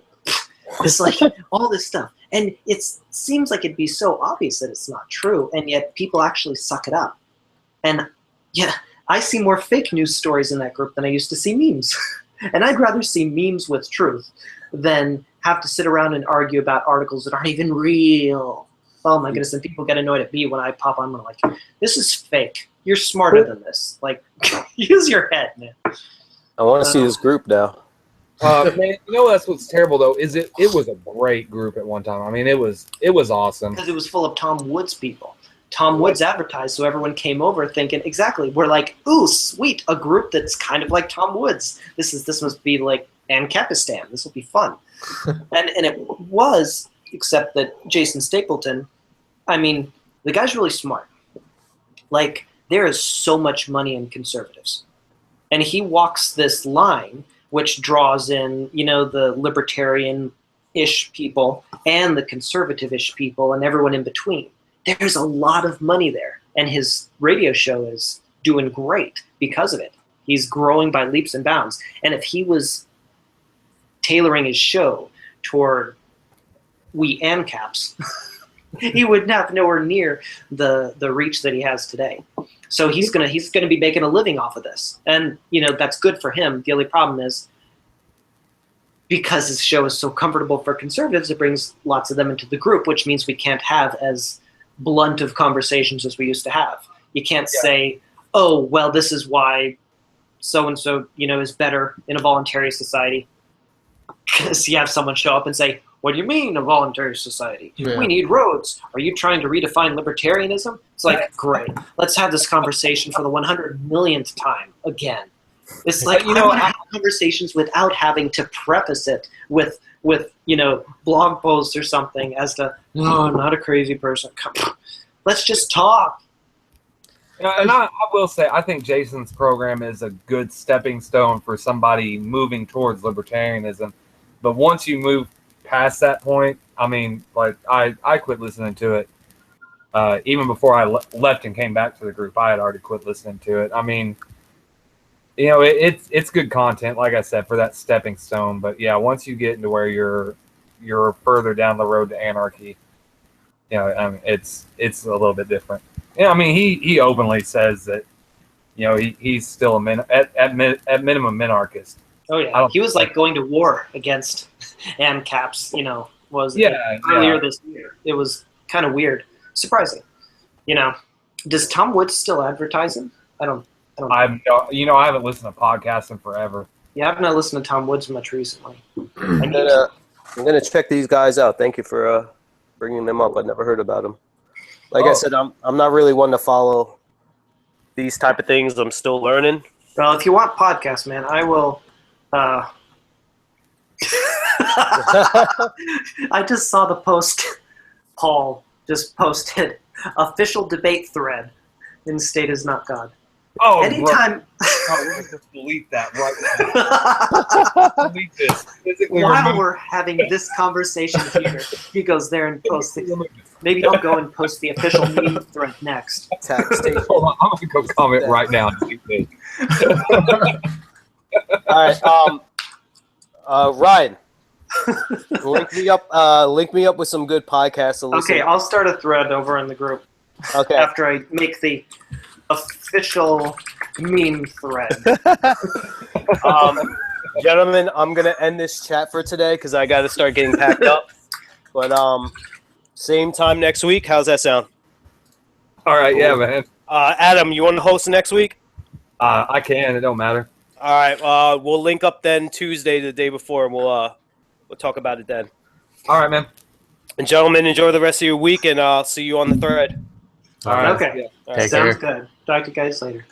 It's like all this stuff. And it seems like it'd be so obvious that it's not true, and yet people actually suck it up. And yeah, I see more fake news stories in that group than I used to see memes. And I'd rather see memes with truth than have to sit around and argue about articles that aren't even real. Oh my goodness, and people get annoyed at me when I pop on. I'm like, this is fake. You're smarter than this. Like, use your head, man. I want to see this group now. Man, that's what's terrible though is it was a great group at one time. I mean, it was awesome. Because it was full of Tom Woods people. Tom Woods advertised, so everyone came over thinking, exactly, we're like, ooh, sweet, a group that's kind of like Tom Woods. This must be like Ancapistan. This will be fun. and it was, except that Jason Stapleton, I mean, the guy's really smart. Like, there is so much money in conservatives. And he walks this line which draws in, the libertarian-ish people and the conservative-ish people and everyone in between. There's a lot of money there, and his radio show is doing great because of it. He's growing by leaps and bounds. And if he was tailoring his show toward we ANCAPs, he would have nowhere near the reach that he has today. So he's gonna be making a living off of this, and that's good for him. The only problem is because his show is so comfortable for conservatives, it brings lots of them into the group, which means we can't have as blunt of conversations as we used to have. You can't say, "Oh, well, this is why so and so is better in a voluntary society," because you have someone show up and say, "What do you mean a voluntary society? Yeah. We need roads. Are you trying to redefine libertarianism?" It's like, great. Let's have this conversation for the 100 millionth time again. It's like, I want to have conversations without having to preface it with blog posts or something as to, no, I'm not a crazy person. Come on. Let's just talk. And I will say, I think Jason's program is a good stepping stone for somebody moving towards libertarianism. But once you move past that point, I mean, like I quit listening to it. even before I left and came back to the group, I had already quit listening to it. I mean, you know, it's good content, like I said, for that stepping stone. But yeah, once you get into where you're further down the road to anarchy, you know, I mean, it's a little bit different. Yeah, I mean, he openly says that, you know, he's still at minimum minarchist. Oh yeah, he was like going to war against ANCAPs. You know, earlier this year. It was kind of weird, surprising. You know, does Tom Woods still advertise him? I don't. I haven't listened to podcasts in forever. Yeah, I've not listened to Tom Woods much recently. I'm gonna check these guys out. Thank you for bringing them up. I've never heard about them. Like I said, I'm not really one to follow these type of things. I'm still learning. Well, if you want podcasts, man, I will. I just saw the post. Paul just posted official debate thread in State is Not God. Oh, anytime. Let me just delete that right now. Delete this. Physically While we're having this conversation here, he goes there and posts it. Maybe I'll go and post the official meme thread next. Hold on, I'm gonna go comment right now. Delete this. All right, Ryan, link me up with some good podcasts to listen. Okay, I'll start a thread over in the group. Okay. After I make the official meme thread. Gentlemen, I'm gonna end this chat for today because I got to start getting packed up. But same time next week. How's that sound? All right, yeah, man. Adam, you want to host next week? I can. It don't matter. All right. We'll link up then Tuesday, the day before, and we'll talk about it then. All right, man. And gentlemen, enjoy the rest of your week, and I'll see you on the thread. All right. Okay. All right. Sounds good. Talk to you guys later.